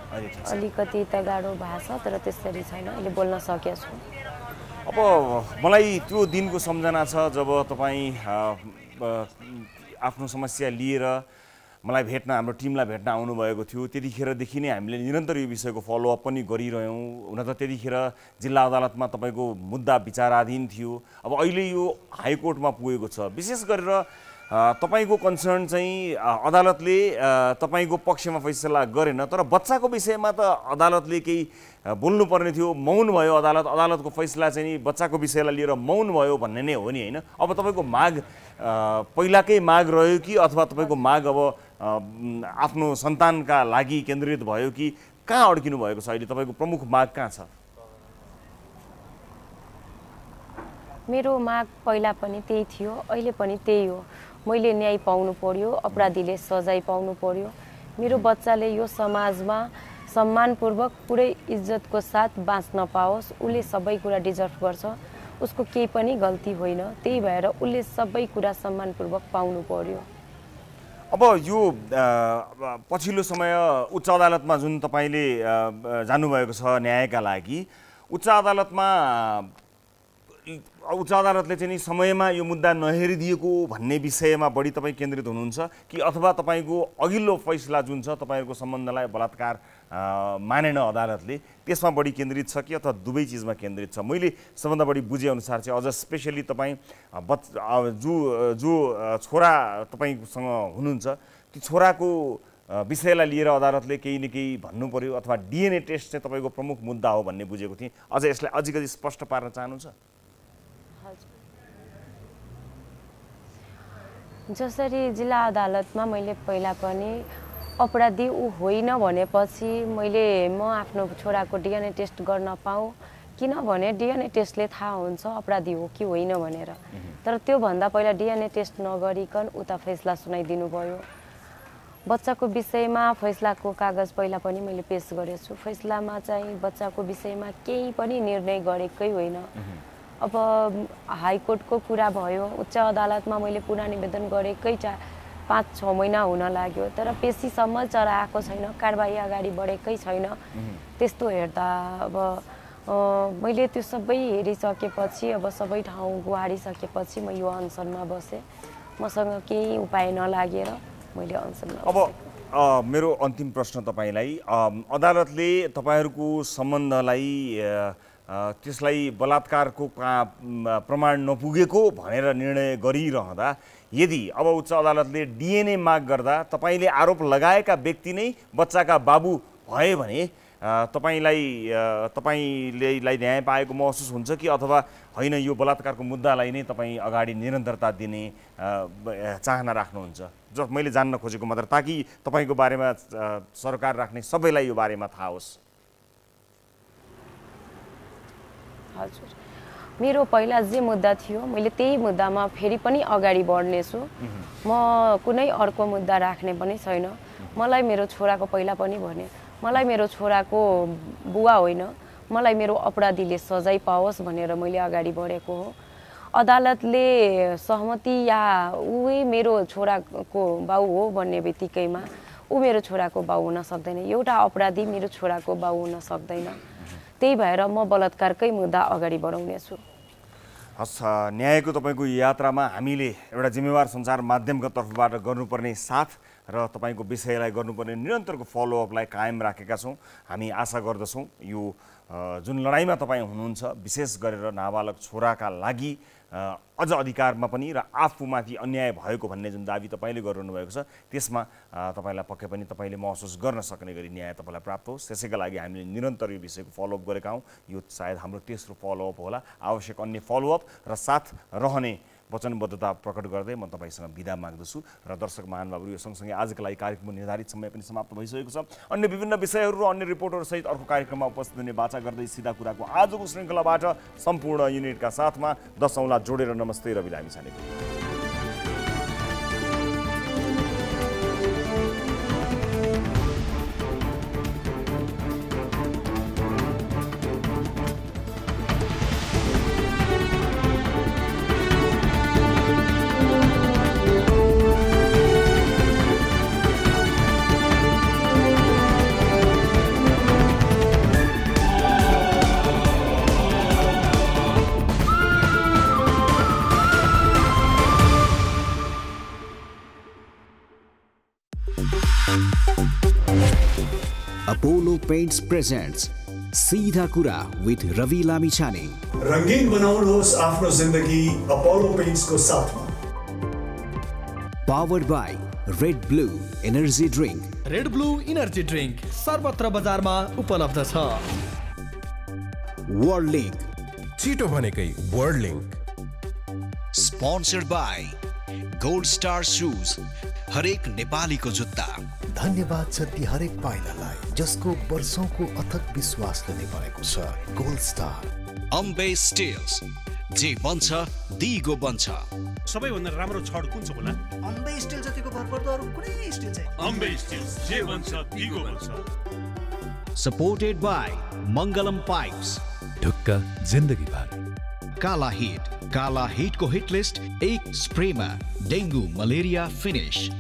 अलिकति त गाह्रो भएको छ तर त्यसरी छैन, अहिले बोल्न सकेको छु। अब मलाई त्यो दिनको सम्झना छ जब तपाईँ आफ्नो समस्या लिएर मलाई भेट्न, हाम्रो टिमलाई भेट्न आउनुभएको थियो। त्यतिखेरदेखि नै हामीले निरन्तर यो विषयको फलोअप पनि गरिरह्यौँ। हुन त त्यतिखेर जिल्ला अदालतमा तपाईँको मुद्दा विचाराधीन थियो, अब अहिले यो हाइकोर्टमा पुगेको छ। विशेष गरेर तपाईँको कन्सर्न चाहिँ अदालतले तपाईँको पक्षमा फैसला गरेन, तर बच्चाको विषयमा त अदालतले केही बोल्नुपर्ने थियो, मौन भयो। अदालतको फैसला चाहिँ बच्चाको विषयलाई लिएर मौन भयो भन्ने नै हो नि, होइन? अब तपाईँको माग पहिलाकै माग रह्यो कि अथवा तपाईँको माग अब आफ्नो सन्तानका लागि केन्द्रित भयो कि कहाँ अड्किनु भएको छ? अहिले तपाईँको प्रमुख माग कहाँ छ? मेरो माग पहिला पनि त्यही थियो, अहिले पनि त्यही हो। मैले न्याय पाउनु पर्यो, अपराधीले सजाय पाउनु पर्यो। मेरो बच्चाले यो समाजमा सम्मानपूर्वक पुरै इज्जतको साथ बाँच्न पाओस्। उसले सबै कुरा डिजर्भ गर्छ, उसको केही पनि गल्ती होइन, त्यही भएर उसले सबै कुरा सम्मानपूर्वक पाउनु पर्यो। अब यो पछिल्लो समय उच्च अदालतमा जुन तपाईँले जानुभएको छ न्यायका लागि, उच्च अदालतमा उच्च अदालतले चाहिँ नि समयमा यो मुद्दा नहेरिदिएको भन्ने विषयमा बढी तपाईँ केन्द्रित हुनुहुन्छ कि अथवा तपाईँको अघिल्लो फैसला जुन छ तपाईँहरूको सम्बन्धलाई बलात्कार मानेन अदालतले त्यसमा बढी केन्द्रित छ कि अथवा दुवै चिजमा केन्द्रित छ? मैले सबभन्दा बढी बुझेअनुसार चाहिँ अझ स्पेसली तपाईँ जो छोरा तपाईँसँग हुनुहुन्छ ती छोराको विषयलाई लिएर अदालतले केही न केही भन्नु पर्यो अथवा डिएनए टेस्ट चाहिँ तपाईँको प्रमुख मुद्दा हो भन्ने बुझेको थिएँ। अझ यसलाई अलिकति स्पष्ट पार्न चाहनुहुन्छ? जसरी जिल्ला अदालतमा मैले पहिला पनि अपराधी ऊ होइन भनेपछि म आफ्नो छोराको डिएनए टेस्ट गर्न पाऊँ, किनभने डिएनए टेस्टले थाहा हुन्छ अपराधी हो कि होइन भनेर। तर त्योभन्दा पहिला डिएनए टेस्ट नगरिकन उता फैसला सुनाइदिनु भयो। बच्चाको विषयमा फैसलाको कागज पहिला पनि मैले पेश गरेछु। फैसलामा चाहिँ बच्चाको विषयमा केही पनि निर्णय गरेकै होइन। अब हाइकोर्टको कुरा भयो, उच्च अदालतमा मैले पुनः निवेदन गरेकै 5-6 महिना हुन लाग्यो, तर पेशीसम्म चढाएको छैन, कारबाही अगाडि बढेकै छैन। त्यस्तो हेर्दा अब मैले त्यो सबै हेरिसकेपछि अब सबै ठाउँ गुहारिसकेपछि म यो अनसनमा बसेँ। मसँग केही उपाय नलागेर मैले अनसनमा बसेँ। अब मेरो अन्तिम प्रश्न तपाईँलाई, अदालतले तपाईँहरूको सम्बन्धलाई त्यसलाई बलात्कारको प्रमाण नपुगेको भनेर निर्णय गरिरहँदा यदि अब उच्च अदालतले डिएनए माग गर्दा तपाईँले आरोप लगाएका व्यक्ति नै बच्चाका बाबु भए भने तपाईँले न्याय पाएको महसुस हुन्छ कि अथवा होइन यो बलात्कारको मुद्दालाई नै तपाईँ अगाडि निरन्तरता दिने चाहना राख्नुहुन्छ? जस मैले जान्न खोजेको मात्र, ताकि तपाईँको बारेमा सरकार राख्ने सबैलाई यो बारेमा थाहा होस्। हजुर, मेरो पहिला जे मुद्दा थियो मैले त्यही मुद्दामा फेरि पनि अगाडि बढ्नेछु। म कुनै अर्को मुद्दा राख्ने पनि छैन। मलाई मेरो छोराको पहिला पनि भने, मलाई मेरो छोराको बुवा होइन, मलाई मेरो अपराधीले सजाय पाओस् भनेर मैले अगाडि बढेको हो। अदालतले सहमति या उही मेरो छोराको बाउ हो भन्ने बित्तिकैमा ऊ मेरो छोराको बाउ हुन सक्दैन, एउटा अपराधी मेरो छोराको बाउ हुन सक्दैन। त्यही भएर म बलात्कारकै मुद्दा अगाडि बढाउनेछु। हस्, न्यायको तपाईँको यात्रामा हामीले एउटा जिम्मेवार सञ्चार माध्यमको तर्फबाट गर्नुपर्ने साथ र तपाईँको विषयलाई गर्नुपर्ने निरन्तरको फलोअपलाई कायम राखेका छौँ। हामी आशा गर्दछौँ यो जुन लडाइँमा तपाईँ हुनुहुन्छ, विशेष गरेर नाबालक छोराका लागि अझ अधिकारमा पनि र आफूमाथि अन्याय भएको भन्ने जुन दाबी तपाईँले गरिरहनु भएको छ त्यसमा तपाईँलाई पक्कै पनि तपाईँले महसुस गर्न सक्ने गरी न्याय तपाईँलाई प्राप्त होस्। त्यसैका लागि हामीले निरन्तर यो विषयको फलोअप गरेका हौँ। यो सायद हाम्रो तेस्रो फलोअप होला। आवश्यक अन्य फलोअप र साथ रहने वचनबद्धता प्रकट गर्दै म तपाईँसँग बिदा माग्दछु र दर्शक महानुभावहरू यो सँगसँगै आजका लागि कार्यक्रमको निर्धारित समय पनि समाप्त भइसकेको छ। अन्य विभिन्न विषयहरू र अन्य रिपोर्टहरूसहित अर्को कार्यक्रममा उपस्थित हुने बाचा गर्दै सिधा कुराको आजको श्रृङ्खलाबाट सम्पूर्ण युनिटका साथमा 10 औँला जोडेर नमस्ते र बिदा छानेको। Apollo Paints presents सीधा कुरा with Ravi Lamichhane। रंगीन बनाउनुहोस् आफ्नो जिन्दगी अपोलो पेन्ट्स को साथमा। Powered by Red Blue Energy Drink। Red Blue Energy Drink सर्वत्र बजारमा उपलब्ध छ। World Link छिटो भनेकै World Link। Sponsored by Gold Star Shoes हरेक नेपालीको जुत्ता। धन्यवाद छ ती हरेक पाइलालाई जसको वर्षौंको अथक विश्वासले नै बनेको छ गोल्ड स्टार। अम्बे स्टिल्स जे बन्छ दिगो बन्छ। सबैभन्दा राम्रो छड कुन छ होला? अम्बे स्टिल जतिको भरपर्दो अरु कुनै स्टिल चाहिँ अम्बे स्टिल्स जे बन्छ दिगो बन्छ। सपोर्टेड बाय मंगलम पाइप्स ढुक्का जिन्दगी भर। काला हिट को हिट लिस्ट एक स्प्रेमा dengue malaria finish.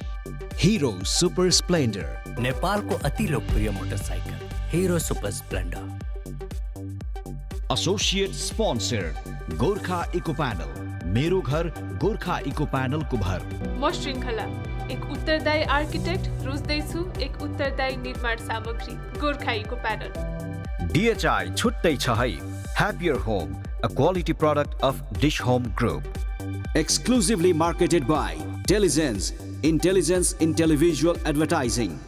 Hero Super Splendor नेपालको अति लोकप्रिय motorcycle Hero Super Splendor. Associate sponsor Gorkha eco panel, मेरो घर गोर्खा इको प्यानलको भर। म श्रृङ्खला, एक उत्तरदायी आर्किटेक्ट, रोज्दैछु एक उत्तरदायी निर्माण सामग्री, गोर्खा इको प्यानल। DHI छुट्टै छ है। Happier Home, a quality product of Dish Home Group. Exclusively marketed by Telizens, Intelligence in Televisual Advertising.